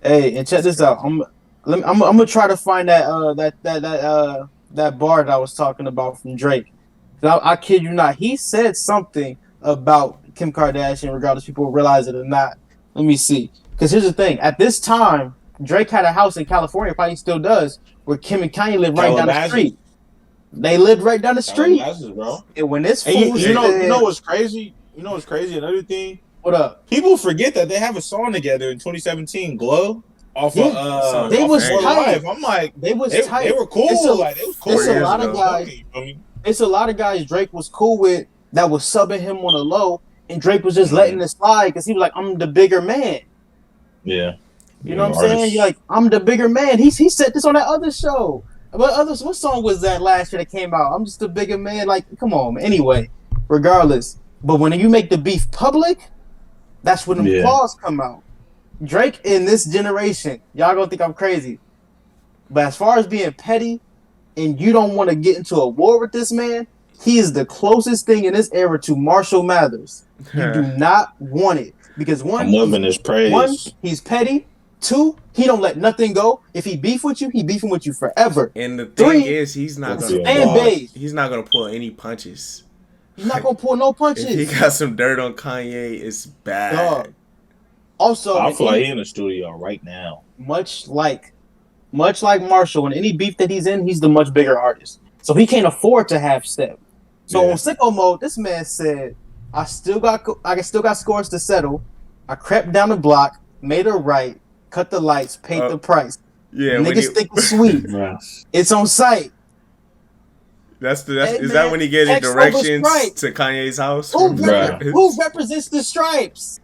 Hey, and check this out. I'm gonna try to find that bar that I was talking about from Drake. I kid you not. He said something about Kim Kardashian, regardless if people realize it or not. Let me see. Because here's the thing. At this time, Drake had a house in California, probably still does, where Kim and Kanye lived right down the street. They lived right down the street. Bro. And when this fool you know what's crazy? You know what's crazy? Another thing. What up? People forget that they have a song together in 2017, "Glow." Off they was tight. I'm like, they was tight. They were cool. It was cool. There's a lot of guys. it's a lot of guys Drake was cool with that was subbing him on a low, and Drake was just letting it slide because he was like, I'm the bigger man. Yeah. You know what I'm saying? You're like, I'm the bigger man. He said this on that other show. What song was that last year that came out? I'm just a bigger man. Like, come on. Anyway, regardless. But when you make the beef public, that's when the claws come out. Drake in this generation, y'all gonna think I'm crazy. But as far as being petty, and you don't want to get into a war with this man, he is the closest thing in this era to Marshall Mathers. You do not want it. Because I'm loving his praise. One, he's petty. Two, he don't let nothing go. If he beef with you, he beefing with you forever. And the thing is, he's not gonna pull any punches. He's not gonna pull no punches. If he got some dirt on Kanye, it's bad. Also, I feel like he's in the studio right now. Much like Marshall, in any beef that he's in, he's the much bigger artist. So he can't afford to half step. So on sicko mode, this man said, I still got scores to settle. I crept down the block, made a right, cut the lights, paid the price. Yeah, niggas think it's sweet. It's on site. Is that when he gave directions to Kanye's house? Who represents the stripes?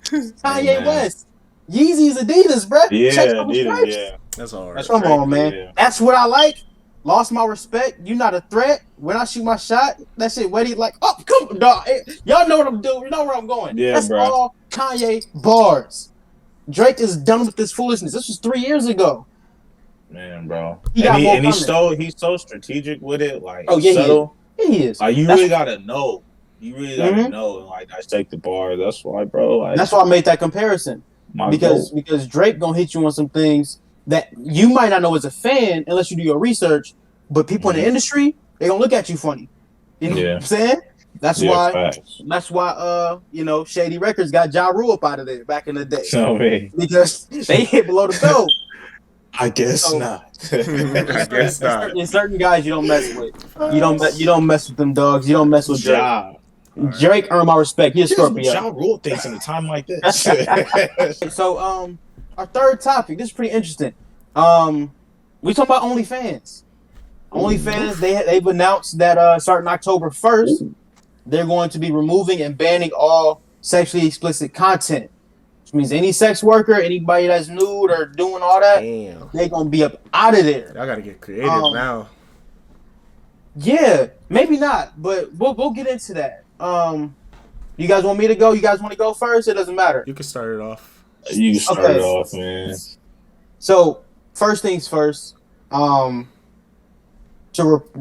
Kanye West. Yeezy's Adidas, bro. Yeah, Adidas, yeah. That's all right. Come on, man. Yeah. That's what I like. Lost my respect. You not a threat. When I shoot my shot, that shit wetty like, oh, come on, dog. Y'all know what I'm doing. You know where I'm going. Yeah, that's all Kanye bars. Drake is done with this foolishness. This was 3 years ago. Man, bro. He's so strategic with it. Like, subtle. He is. Like, you really gotta know. You really gotta know. Like, dissect the bar. That's why, bro. Like, that's why I made that comparison. Because Drake gonna hit you on some things that you might not know as a fan unless you do your research, but people in the industry, they gonna look at you funny. You know what I'm saying? That's why Shady Records got Ja Rule up out of there back in the day. Because they hit below the belt. I guess not. I guess not. There's certain guys you don't mess with. You don't mess with them dogs. You don't mess with Drake. Drake earned my respect. He's a Scorpio. Ja Rule things in a time like this. So our third topic. This is pretty interesting. We talking about OnlyFans. OnlyFans. They've announced that starting October 1st, they're going to be removing and banning all sexually explicit content. Which means any sex worker, anybody that's nude or doing all that, they're gonna be up out of there. Y'all gotta get creative now. Yeah, maybe not, but we'll get into that. You guys want me to go? You guys want to go first? It doesn't matter. You can start it off. You can start it off, man. So first things first. To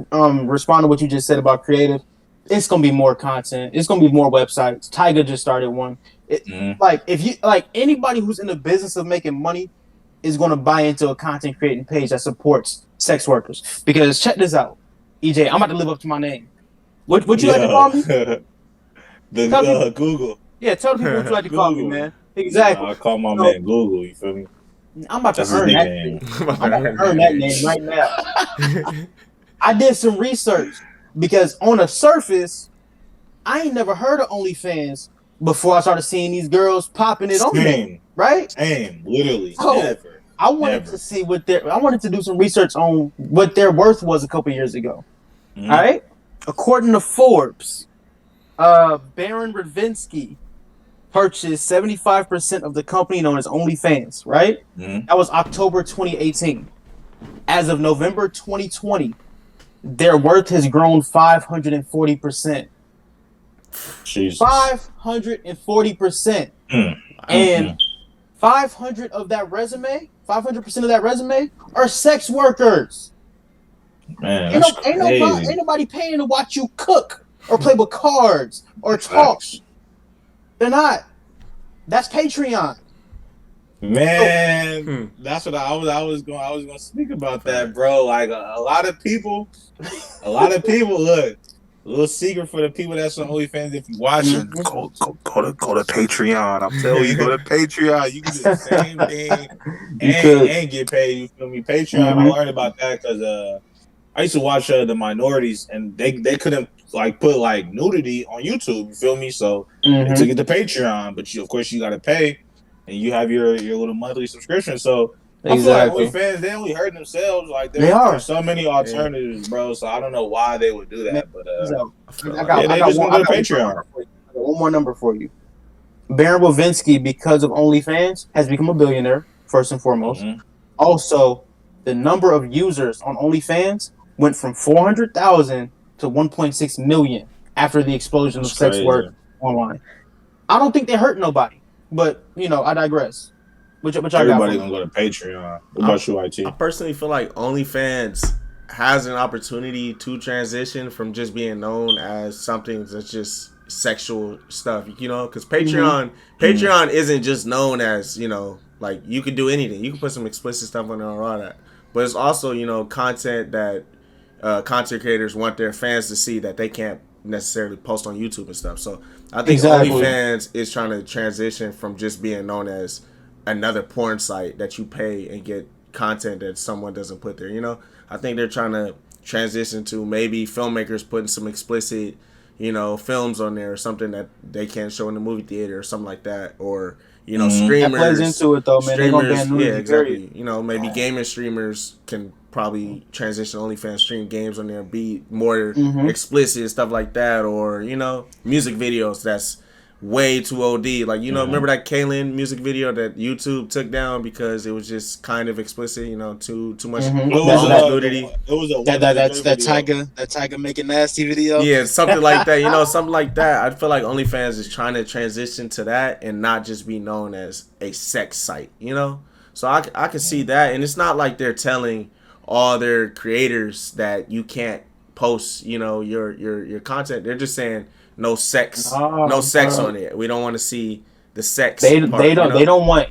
respond to what you just said about creative, it's gonna be more content. It's gonna be more websites. Tyga just started one. Like if you anybody who's in the business of making money is gonna buy into a content creating page that supports sex workers. Because check this out, EJ, I'm about to live up to my name. What you like to call me? Google. Yeah, tell the people what you like to call me, man. Exactly. I call my man Google. You feel me? I'm about to earn that name. I'm about to earn that name right now. I did some research because on the surface, I ain't never heard of OnlyFans before I started seeing these girls popping it on there, right? Same, literally. Never. I wanted to see I wanted to do some research on what their worth was a couple years ago. All right? According to Forbes, Baron Ravinsky purchased 75% of the company known as OnlyFans, right? That was October 2018. As of November 2020, their worth has grown 540%. Jesus. 540%. And 500% of that resume are sex workers. Man, ain't nobody paying to watch you cook or play with cards or talk. They're not. That's Patreon. Man, that's what I was going to speak about that, bro. Like a lot of people look. A little secret for the people that's on OnlyFans. If you watching, go to Patreon. I'm telling you, go to Patreon. You can do the same thing and get paid. You feel me? Patreon. I learned about that because I used to watch the minorities, and they couldn't put nudity on YouTube. You feel me? So they took it to Patreon, but of course you got to pay, and you have your little monthly subscription. So Exactly. I feel like OnlyFans, they only hurt themselves. Like there's so many alternatives, bro. So I don't know why they would do that. But I got Patreon. One more number for you. Baron Levinsky, because of OnlyFans, has become a billionaire, first and foremost. Mm-hmm. Also, the number of users on OnlyFans went from 400,000 to 1.6 million after the explosion of sex work online. I don't think they hurt nobody, but, I digress. Everybody gonna go to Patreon. What about you, IT? I personally feel like OnlyFans has an opportunity to transition from just being known as something that's just sexual stuff, because Patreon isn't just known as, like you could do anything. You can put some explicit stuff on there or all that. But it's also, content that content creators want their fans to see that they can't necessarily post on YouTube and stuff. So I think OnlyFans is trying to transition from just being known as another porn site that you pay and get content that someone doesn't put there. I think they're trying to transition to maybe filmmakers putting some explicit, films on there or something that they can't show in the movie theater or something like that. Or, streamers. That plays into it though, man. Streamers, exactly. Maybe gaming streamers can probably transition OnlyFans, stream games on there, be more explicit and stuff like that. Or, music videos that's way too OD. Like, remember that Kaylin music video that YouTube took down because it was just kind of explicit, too much nudity. It was that Tiger making nasty video. Yeah, something like that, something like that. I feel like OnlyFans is trying to transition to that and not just be known as a sex site, So I can see that, and it's not like they're telling all their creators that you can't post, your content. They're just saying no sex on it. We don't want to see the sex. They don't want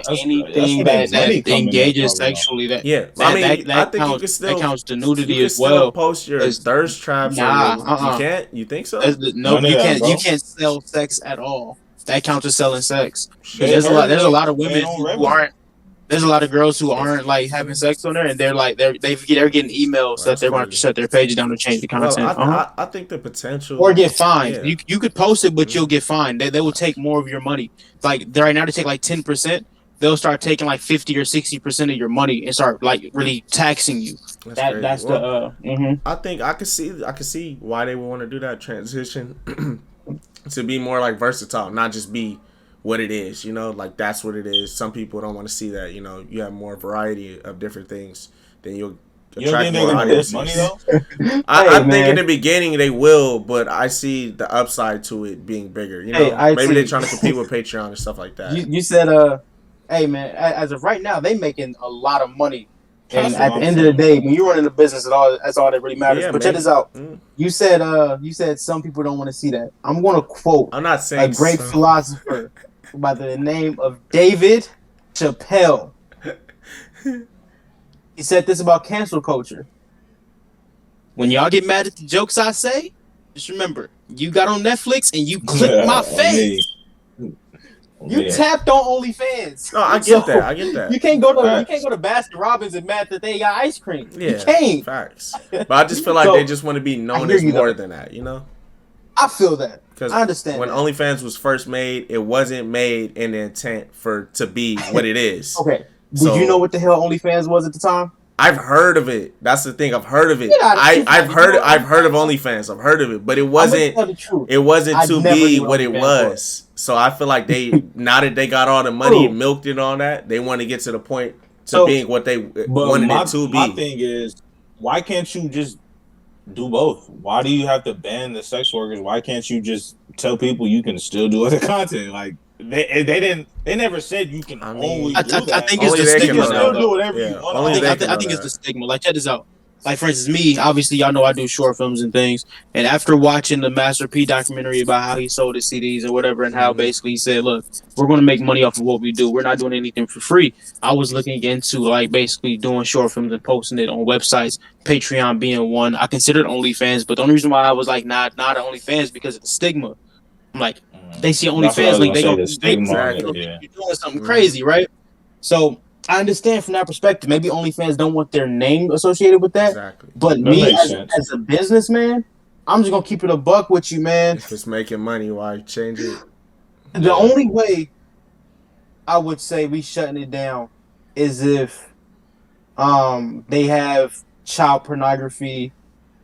anything that engages sexually. That I think you can still that counts to nudity as well. Post your thirst traps. You can't. You think so? No, you can't. You can't sell sex at all. That counts as selling sex. There's a lot of women who aren't. There's a lot of girls who aren't like having sex on there, and they're getting emails that they're going to shut their page down to change the content. I think the potential or get fined. Yeah. You could post it, but you'll get fined. They will take more of your money. Like right now, they take like 10%. They'll start taking like 50 or 60% of your money and start like really taxing you. That's I think I could see why they would want to do that transition to be more like versatile, not just be what it is, like that's what it is. Some people don't want to see that, you have more variety of different things, then you'll attract more audiences. Money, though? I think in the beginning they will, but I see the upside to it being bigger. Maybe they're trying to compete with Patreon and stuff like that. You said, hey man, as of right now, they making a lot of money. And at the end of the day, when you're running a business, that's all that really matters. But check this out. You said some people don't want to see that. I'm going to quote I'm not saying a great philosopher by the name of David Chappelle. He said this about cancel culture. When y'all get mad at the jokes I say, just remember, you got on Netflix and you clicked my face. You tapped on OnlyFans. No, I get that. You can't go to Baskin Robbins and mad that they got ice cream. Yeah, you can't. Facts. But I just feel like they just want to be known as more than that, I feel that. I understand. When OnlyFans was first made, it wasn't made in the intent to be what it is. Okay. Did you know what the hell OnlyFans was at the time? I've heard of it. That's the thing. I've heard of it. I've heard of OnlyFans. I've heard of it, but it wasn't to be what it was. So I feel like now that they got all the money, milked it on that, they want to get to the point to being what they wanted it to be. My thing is, why can't you just do both? Why do you have to ban the sex workers? Why can't you just tell people you can still do other content? Like they never said you can only do that. I think it's the stigma. You can still do whatever you want. I think it's the stigma. Like check this out. Like for instance, me, obviously y'all know I do short films and things. And after watching the Master P documentary about how he sold his CDs and whatever, and how basically he said, look, we're going to make money off of what we do. We're not doing anything for free. I was looking into like basically doing short films and posting it on websites, Patreon being one. I considered OnlyFans, but the only reason why I was like not OnlyFans because of the stigma. I'm like, they see OnlyFans like you're doing something crazy, right? So I understand from that perspective. Maybe OnlyFans don't want their name associated with that. Exactly. But me as a businessman, I'm just gonna keep it a buck with you, man. If it's making money, why change it? The only way I would say we shutting it down is if they have child pornography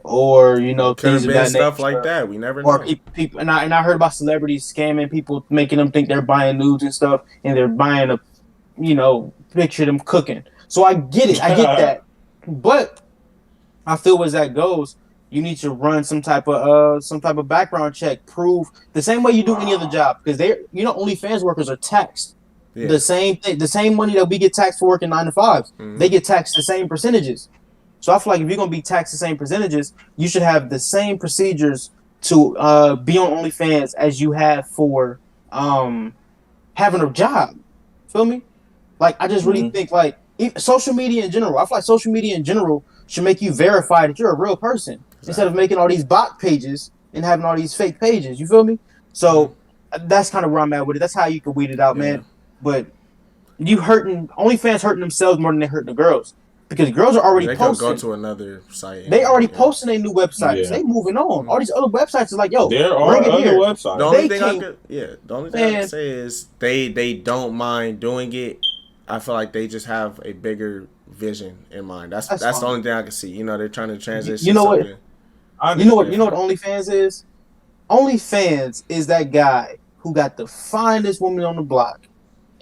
or things of that stuff nature. like that. We never know. Or people and I heard about celebrities scamming people, making them think they're buying nudes and stuff, and they're buying a picture of them cooking. So I get it, I get that, but I feel as that goes, you need to run some type of background check, prove the same way you do any other job, because OnlyFans workers are taxed. Yeah. The same thing, the same money that we get taxed for working 9 to 5, they get taxed the same percentages. So I feel like if you're gonna be taxed the same percentages, you should have the same procedures to be on OnlyFans as you have for having a job. Feel me? Like, I just really think social media in general. I feel like social media in general should make you verify that you're a real person instead of making all these bot pages and having all these fake pages. You feel me? So that's kind of where I'm at with it. That's how you can weed it out, man. But OnlyFans hurting themselves more than they're hurting the girls. Because girls are already posting. They can go to another site. They already posting their new websites. Yeah. They moving on. All these other websites are like, yo, there are other websites. The only thing I can say is they don't mind doing it. I feel like they just have a bigger vision in mind. That's the only thing I can see. They're trying to transition. You know what OnlyFans is? OnlyFans is that guy who got the finest woman on the block,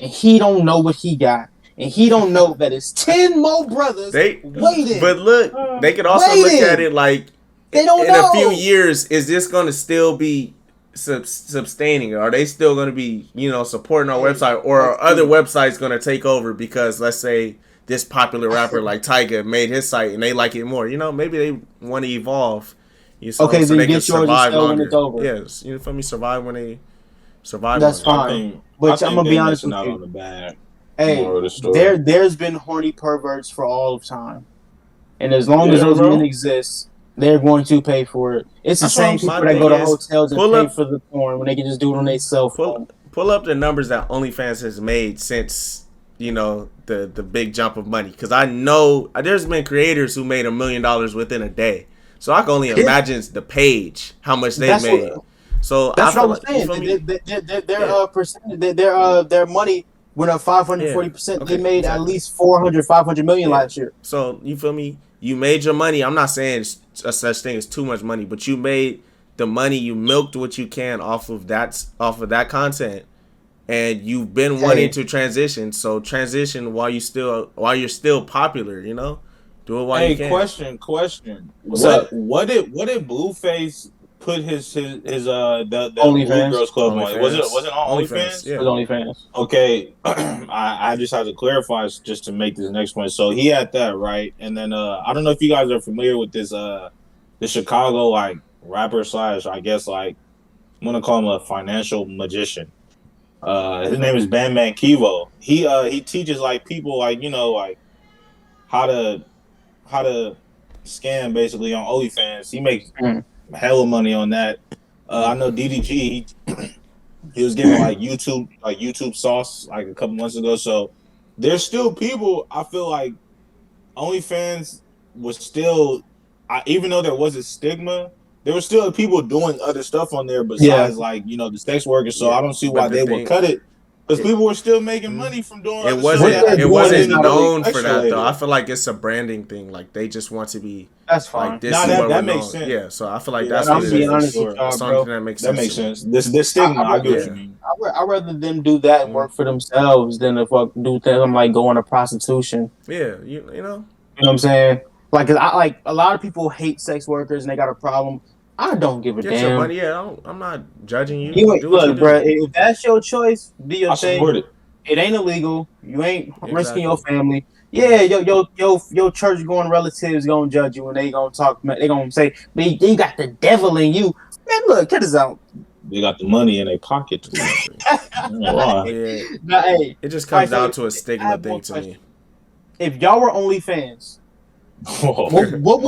and he don't know what he got. And he don't know that it's 10 more brothers waiting. But look, they could also look at it like, they don't know. A few years, is this going to still be sustaining? Are they still going to be, supporting our website? Or are other websites going to take over because, let's say, this popular rapper like Tyga made his site and they like it more? Maybe they want to evolve. So then they can survive longer. When it's over. Yes, feel me? Survive when they survive. That's fine. But I'm going to be honest with you. Hey, there's been horny perverts for all of time. And as long as those men exist, they're going to pay for it. It's the same people that go to hotels and pay for the porn when they can just do it on their cell phone. Pull up the numbers that OnlyFans has made since, the big jump of money. Because I know there's been creators who made $1 million within a day. So I can only imagine the page, how much they made. So that's what I was saying. Their money went up 540%. They made at least 500 million last year. So you feel me? You made your money. I'm not saying it's a such thing as too much money, but you made the money. You milked what you can off of that content, and you've been wanting to transition. So transition while you're still popular. Do it while you can. Question. What did Blueface put his the Blue Girls Club on? Was it on OnlyFans? Yeah, it was OnlyFans. Okay, I just have to clarify just to make this next point. So he had that, right? And then I don't know if you guys are familiar with this the Chicago rapper / I guess I'm gonna call him a financial magician. His name is Bam Man Kivo. He teaches people how to scam basically on OnlyFans. He makes hella money on that. I know DDG, he was getting YouTube sauce a couple months ago. So there's still people. I feel like OnlyFans was still, even though there was a stigma, there were still people doing other stuff on there besides the sex workers. So I don't see why they would cut it. Because people were still making money from doing it. Wasn't known for that though. I feel like it's a branding thing. They just want to be. That's fine. That makes sense. Yeah, so I feel like that's what it is. That's something that makes sense. That makes sense. This stigma, I get what you mean. I'd rather them do that and work for themselves than if do things go into prostitution. Yeah, you know what I'm saying? A lot of people hate sex workers and they got a problem. I don't give a damn. Your money. Yeah, I'm not judging you. Look, bro, if that's your choice, do your thing. Support it. It ain't illegal. You ain't risking your family. Yeah, your church going relatives gonna judge you and they gonna talk. They gonna say, "Man, you got the devil in you." Man, look, check this out. They got the money in their pocket. It just comes down to a stigma thing to me. If y'all were OnlyFans, what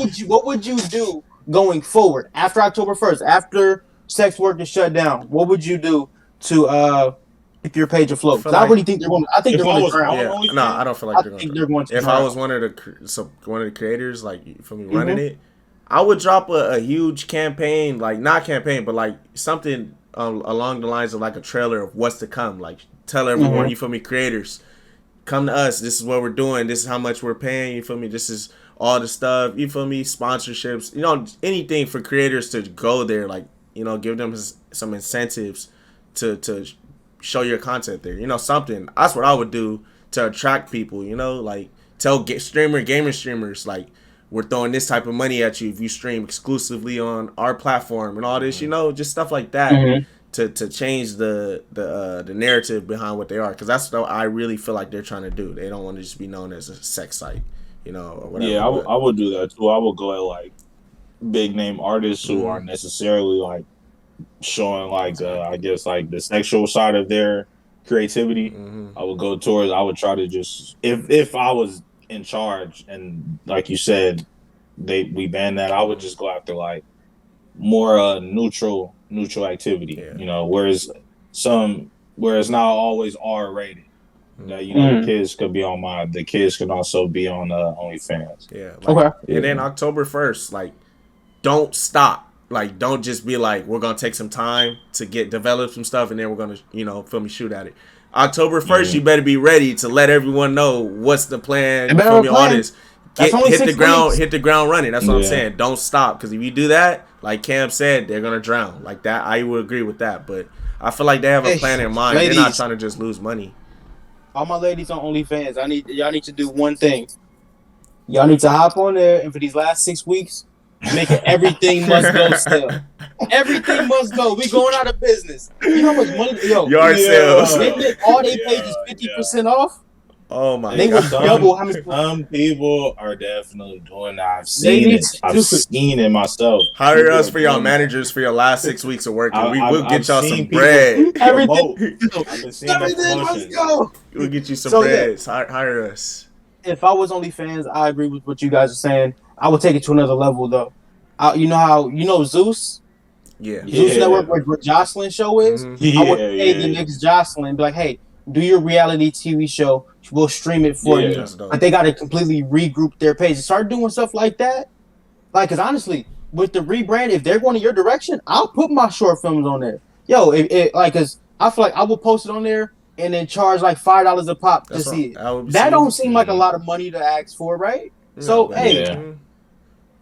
would you do going forward after October 1st, after sex work is shut down? What would you do to keep your page afloat? Because I really think they're going. I think they're going to drown. No, I don't feel like they're going to. If I was one of the creators, for me running it, I would drop a huge campaign, not campaign, but something along the lines of a trailer of what's to come. Tell everyone, you feel me, creators, come to us. This is what we're doing. This is how much we're paying. You feel me? This is all the stuff. You feel me? Sponsorships. You know, anything for creators to go there. Like, you know, give them some incentives to show your content there. You know, something. That's what I would do to attract people. You know, like tell gaming streamers like, we're throwing this type of money at you if you stream exclusively on our platform and all this. You know, just stuff like that. To change the narrative behind what they are, because that's what I really feel like they're trying to do. They don't want to just be known as a sex site, you know, or whatever. Yeah, I would do that too. I would go at like big name artists who aren't necessarily like showing like I guess like the sexual side of their creativity. I would try to just if I was in charge and like you said we banned that, I would just go after like more neutral activity, you know, whereas not always R rated. That, you know, the kids can also be on OnlyFans. Yeah. Like, and then October 1st, like, don't stop. Like, don't just be like, we're gonna take some time to develop some stuff and then we're gonna, you know, feel me, shoot at it. October 1st, you better be ready to let everyone know what's the plan. You feel me, all this. Hit the ground running. That's what I'm saying. Don't stop, because if you do that, like Cam said, they're gonna drown. Like that, I would agree with that. But I feel like they have a plan in mind. Ladies, they're not trying to just lose money. All my ladies on OnlyFans, y'all need to do one thing. Y'all need to hop on there, and for these last 6 weeks, make it everything must go sale. Everything must go. We going out of business. You know how much money? Yard sales. All they pages 50% off. Oh my! They would double how much. Some people are definitely doing that. I've seen it myself. Hire us for y'all managers for your last 6 weeks of work, and we will get y'all some bread. Everything. Let's go. We'll get you some bread. Yeah. Hire us. If I was OnlyFans, I agree with what you guys are saying. I would take it to another level, though. You know Zeus? Yeah. Zeus Network, where Jocelyn's show is? I would pay the next Jocelyn and be like, hey, do your reality TV show. We'll stream it for you. Like, they got to completely regroup their page. Start doing stuff like that. Like, because honestly, with the rebrand, if they're going in your direction, I'll put my short films on there. Yo, because I feel like I will post it on there and then charge like $5 a pop to see it. That don't seem like a lot of money to ask for, right? So,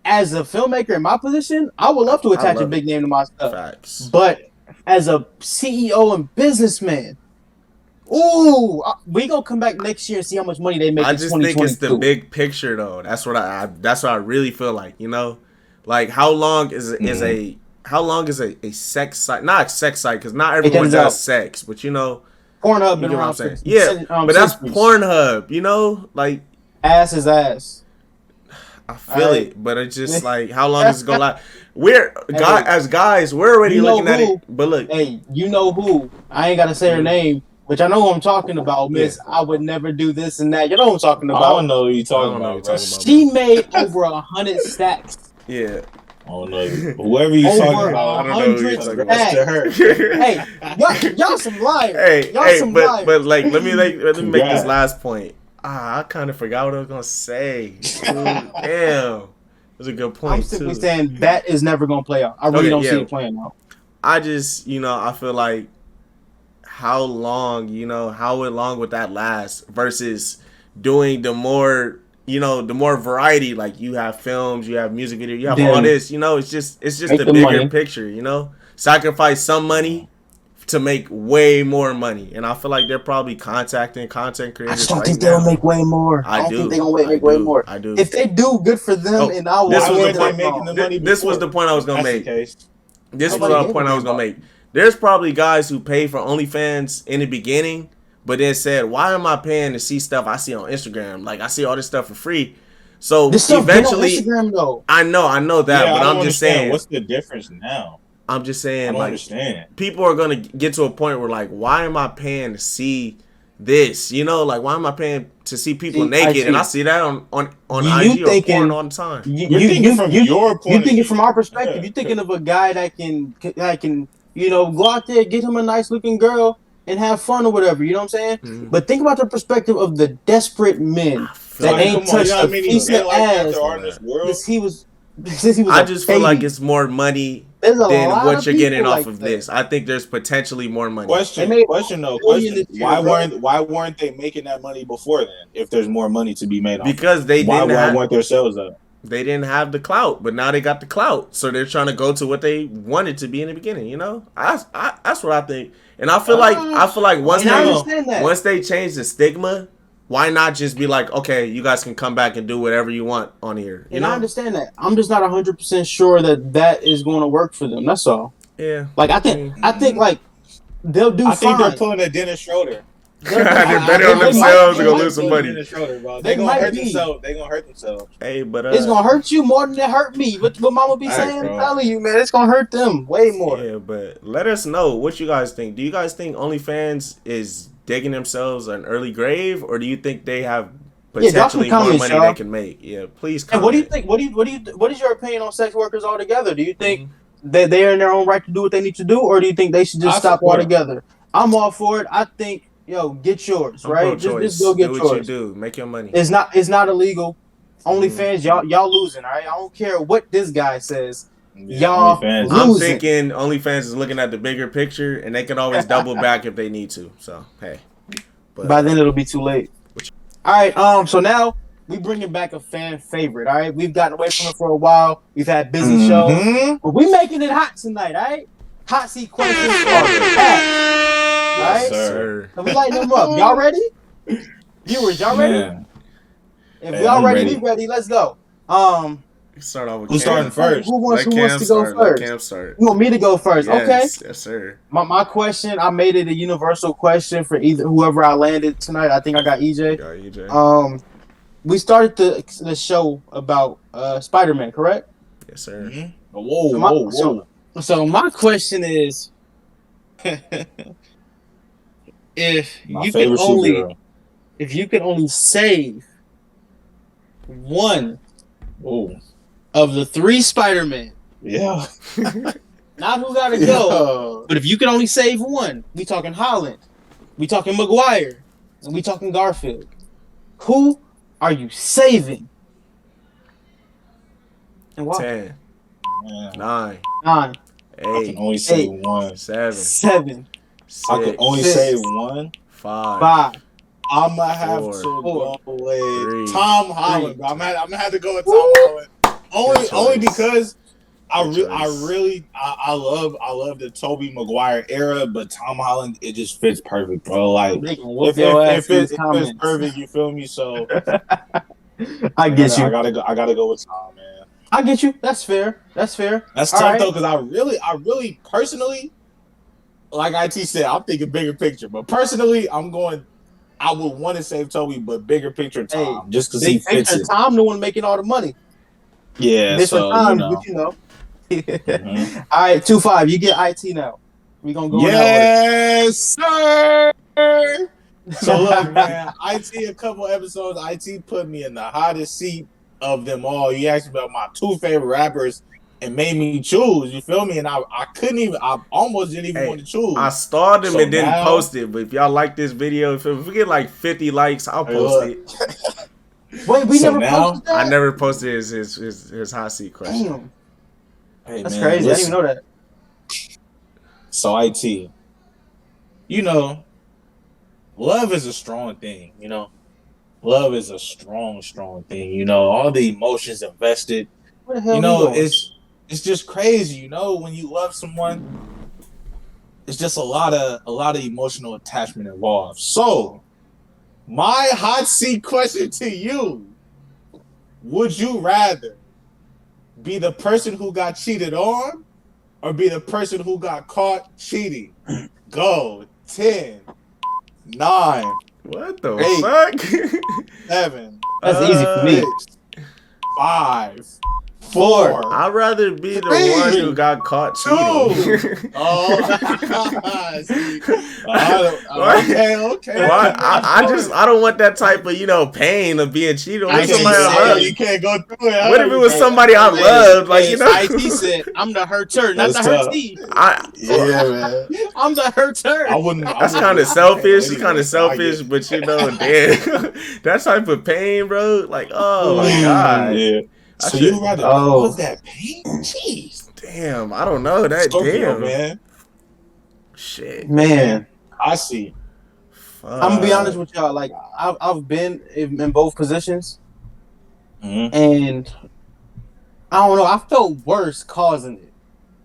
as a filmmaker in my position, I would love to attach a big name to my stuff. Facts. But as a CEO and businessman, we gonna come back next year and see how much money they make. I just think it's the big picture, though. That's what I really feel like. You know, like how long is a sex site? Not a sex site, because not everyone does sex, but you know, Pornhub been around. But that's Pornhub. You know, like ass is ass. I feel it, but it's just like, how long is it gonna last? As guys, we're already looking at it. But look, you know who? I ain't gotta say her name. Which I know who I'm talking about, Miss. I would never do this and that. You know what I'm talking about? I don't know who you're talking about. She made over 100 stacks. Yeah. I don't know. Whoever you're talking about, I don't know who you're talking about. To her. Hey, y'all some liars. Liars. But like, let me make this last point. I kind of forgot what I was gonna say. Damn. That's a good point. I'm simply saying that is never gonna play out. I really don't see it playing out. I just, I feel like how long would that last versus doing the more variety, like you have films, you have music video, you have all this, it's just the bigger money. Picture, sacrifice some money to make way more money. And I feel like they're probably contacting content creators. I just don't think they'll make way more. I don't think they're gonna make way more. I do. If they do, good for them. And I will. This was the point I was gonna make. This was the point I was gonna make. There's probably guys who pay for OnlyFans in the beginning, but then said, why am I paying to see stuff I see on Instagram? Like, I see all this stuff for free. So this eventually, on Instagram, though. I know that, but I'm just saying. What's the difference now? I'm just saying, I don't understand. People are going to get to a point where, like, why am I paying to see this? Like, why am I paying to see people naked? And I see that on IG or porn all the time. You're thinking from your point. You're thinking from our perspective. Yeah. You're thinking of a guy that can go out there, get him a nice looking girl, and have fun or whatever. You know what I'm saying? Mm-hmm. But think about the perspective of the desperate men that ain't touched a piece of ass since he was. I just feel like it's more money than what you're getting off of this. I think there's potentially more money. Question. Why weren't they making that money before then? If there's more money to be made on, because why weren't their sales up? They didn't have the clout, but now they got the clout, so they're trying to go to what they wanted to be in the beginning. You know, that's what I think, and I feel like once they change the stigma, why not just be like, okay, you guys can come back and do whatever you want on here. You know? I understand that. I'm just not 100% sure that is going to work for them. That's all. Yeah. Like I think like they'll do. I think they're pulling a Dennis Schroeder. They're betting on themselves and gonna lose some money. They're gonna hurt themselves. They're gonna hurt themselves. Hey, but it's gonna hurt you more than it hurt me. What Mama be saying? I'm telling you, man, it's gonna hurt them way more. Yeah, but let us know what you guys think. Do you guys think OnlyFans is digging themselves an early grave, or do you think they have potentially more money they can make? Yeah, please comment. And what do you think? What is your opinion on sex workers altogether? Do you think that they are in their own right to do what they need to do, or do you think they should just stop altogether? I'm all for it. I think. Yo, get yours, right? Just go get yours. Do what you do. Make your money. It's not illegal. OnlyFans, y'all losing, all right? I don't care what this guy says. Y'all losing. I'm thinking OnlyFans is looking at the bigger picture, and they can always double back if they need to. So, hey. But by then, it'll be too late. All right, so now we bringing back a fan favorite, all right? We've gotten away from it for a while. We've had busy shows. But we making it hot tonight, all right? Hot seat questions are Yes, sir. So we lighten them up. Y'all ready? Viewers, y'all ready? Yeah. If y'all ready, we ready. Let's go. Start off with who's starting first? Who wants to go first? Cam start. You want me to go first? Yes, okay. Yes, sir. My question, I made it a universal question for either whoever I landed tonight. I think I got EJ. We started the show about Spider-Man, correct? Yes, sir. Mm-hmm. Whoa. So my question is, if you could only save one of the 3 Spider-Man, not who gotta go, but if you could only save one, we talking Holland, we talking Maguire, and we talking Garfield, who are you saving? And why? 10, 9, 8. I can only save 1. 7. 6, I can only save 1. 5. I'm gonna have to go with Tom Holland, bro. I'm gonna have to go with Tom Holland. Only because I love the Tobey Maguire era, but Tom Holland, it just fits perfect, bro. Like if it's perfect, you feel me? So I get you. I gotta go with Tom, man. I get you. That's fair. That's tough though, because I really personally, like IT said, I'm thinking bigger picture. But personally, I would want to save Toby, but bigger picture Tom, just because he fits it. Tom, the one making all the money. Yeah, different times, but you know. Mm-hmm. All right, 2-5. You get IT now. We gonna go. Yes, sir. So look, man, IT a couple episodes. IT put me in the hottest seat of them all. You asked me about my 2 favorite rappers and made me choose. You feel me? And I couldn't even. I almost didn't even want to choose. I starred him and didn't post it. But if y'all like this video, if we get like 50 likes, I'll post it. Wait, we never posted that? I never posted his hot seat question. Damn. Hey, that's man, crazy. I didn't even know that. So IT, you know, love is a strong thing. You know, love is a strong thing. You know, all the emotions invested. Where the hell you know, it's just crazy. You know, when you love someone, it's just a lot of emotional attachment involved. So, my hot seat question to you: would you rather be the person who got cheated on, or be the person who got caught cheating? Go. 10, 9. What the 8, 7. That's easy for me. 6, 5, 4. I'd rather be the one who got caught cheating. Okay. Well, I don't want that type of pain of being cheated on. You can't go through it. What if it was somebody I loved? IT said, "I'm the hurter, not the hurtee." Yeah, man. I'm the hurter. That's kind of selfish. He's kind of selfish, but damn, that type of pain, bro. Like, oh my god. Yeah. So you rather cause that pain? Jeez. Damn, I don't know that. Scorpio, Damn, man. Shit, Man, I see. I'm gonna be honest with y'all. Like I've been in both positions, and I don't know. I felt worse causing it.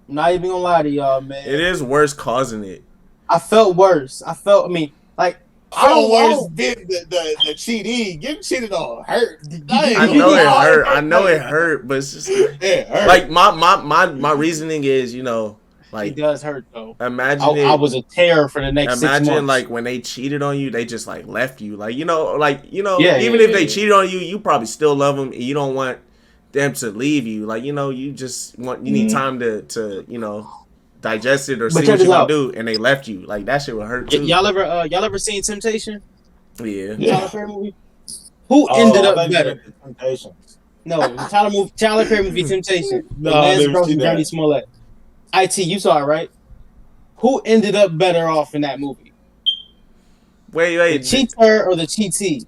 I'm not even gonna lie to y'all, man. It is worse causing it. I felt worse. I mean, like I don't worse did the cheatee. Getting cheated on hurt. I know it hurt. I know it hurt, but it's just it hurt. like my reasoning is, you know, like it does hurt though. Imagine I was a terror for the next 6 months. Imagine like when they cheated on you, they just like left you. Like even Yeah, if they cheated on you, you probably still love them. And you don't want them to leave you. Like you just want need time to digest it or see what you gonna do, and they left you. Like that shit would hurt too. Y'all ever seen Temptation? Yeah. Tyler Perry movie. Who ended up better? Temptations. No, the Tyler Perry movie Temptation. No, Lance Gross and Johnny Smollett. IT, you saw it, right? Who ended up better off in that movie? Wait. The cheater or the cheatee?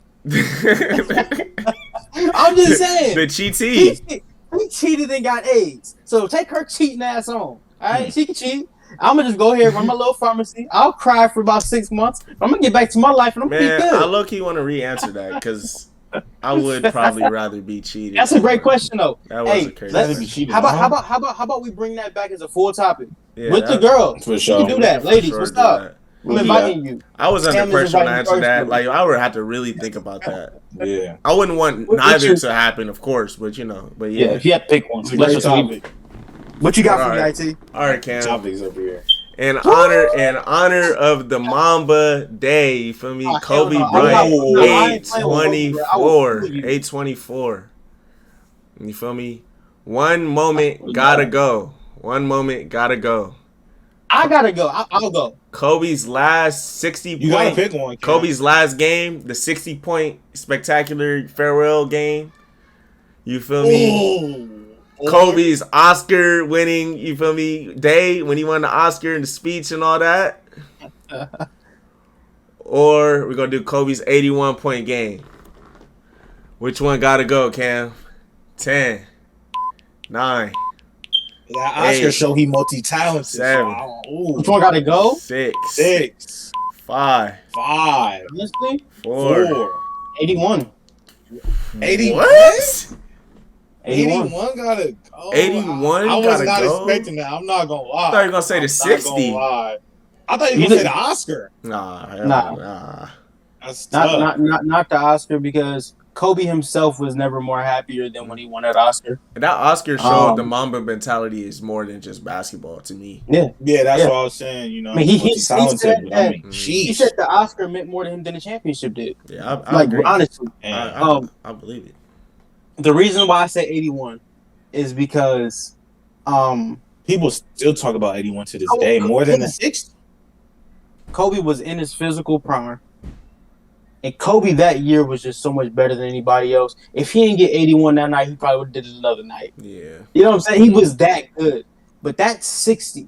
I'm just saying. The cheatee. He cheated and got AIDS. So take her cheating ass on. All right, she can cheat. I'm gonna just go here, run my little pharmacy. I'll cry for about 6 months. I'm gonna get back to my life, and I'm gonna be good. I low-key want to re-answer that because I would probably rather be cheated. That's a great question, though. That was a crazy. How about we bring that back as a full topic with the girls? For sure. You can do that, ladies. What's up? I'm inviting you. I was under pressure to answer that. Like I would have to really think about that. Yeah. I wouldn't want neither to happen, of course, but yeah. If you had to pick one, great topic. What you got for me, IT? All right, Cam. Topics over here. In honor of the Mamba Day, you feel me? Kobe Bryant, 824. You feel me? One moment gotta go. I gotta go. I'll go. Kobe's last 60 point. You gotta pick one. Ken. Kobe's last game, the 60-point spectacular farewell game. You feel me? Kobe's Oscar winning, you feel me, day when he won the Oscar and the speech and all that. Or we're going to do Kobe's 81-point game. Which one got to go, Cam? 10, 9. That Oscar show he multi-talented. 7. Which one got to go? 6. 5. Honestly? 4. 81. 80 what? 81 gotta go. 81 I was gotta not go? expecting that. I'm not gonna lie. I thought you were gonna say the 60. I thought you were gonna say the Oscar. Nah. That's tough. Not the Oscar, because Kobe himself was never more happier than when he won that Oscar. That Oscar showed the Mamba mentality is more than just basketball to me. Yeah, that's what I was saying. You know, I mean, he said he said the Oscar meant more to him than the championship did. Yeah, I agree. Honestly, I believe it. The reason why I say 81 is because people still talk about 81 to this day more than the 60. Kobe was in his physical prime, and Kobe that year was just so much better than anybody else. If he didn't get 81 that night, he probably would have did it another night. Yeah, you know what I'm saying? He was that good. But that 60,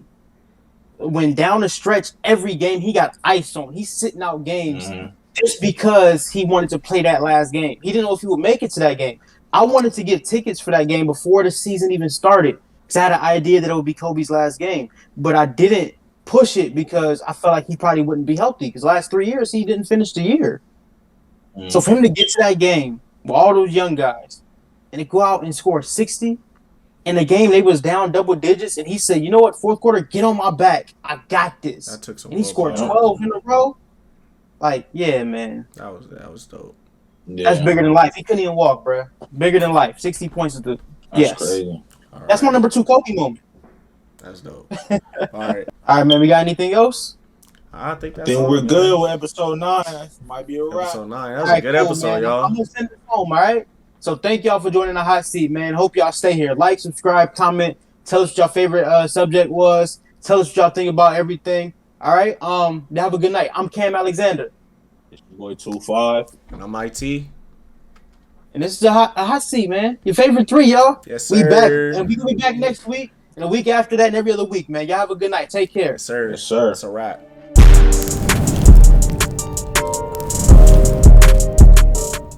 when down the stretch, every game he got ice on. He's sitting out games just because he wanted to play that last game. He didn't know if he would make it to that game. I wanted to get tickets for that game before the season even started, because I had an idea that it would be Kobe's last game. But I didn't push it because I felt like he probably wouldn't be healthy, because last 3 years he didn't finish the year. So for him to get to that game with all those young guys and to go out and score 60 in a game they was down double digits, and he said, you know what, fourth quarter, get on my back. I got this. That took some. And he scored 12 in a row. Like, yeah, man. That was dope. Yeah. That's bigger than life. He couldn't even walk, bro. Bigger than life. 60 points is the crazy. That's my number 2 Kobe moment. That's dope. All right, man. We got anything else? I think that's. Then we're good with episode 9. Might be a wrap. Episode 9. That was a good episode, man. y'all. I'm gonna send this home. All right. So thank y'all for joining the hot seat, man. Hope y'all stay here. Like, subscribe, comment. Tell us what your favorite subject was. Tell us what y'all think about everything. All right. Have a good night. I'm Cam Alexander. It's your boy 25. And I'm IT. And this is a hot seat, man. Your favorite 3, y'all. Yes, sir. We back, and we gonna be back next week, and a week after that, and every other week, man. Y'all have a good night. Take care. Yes, sir. Yes, sir. That's a wrap.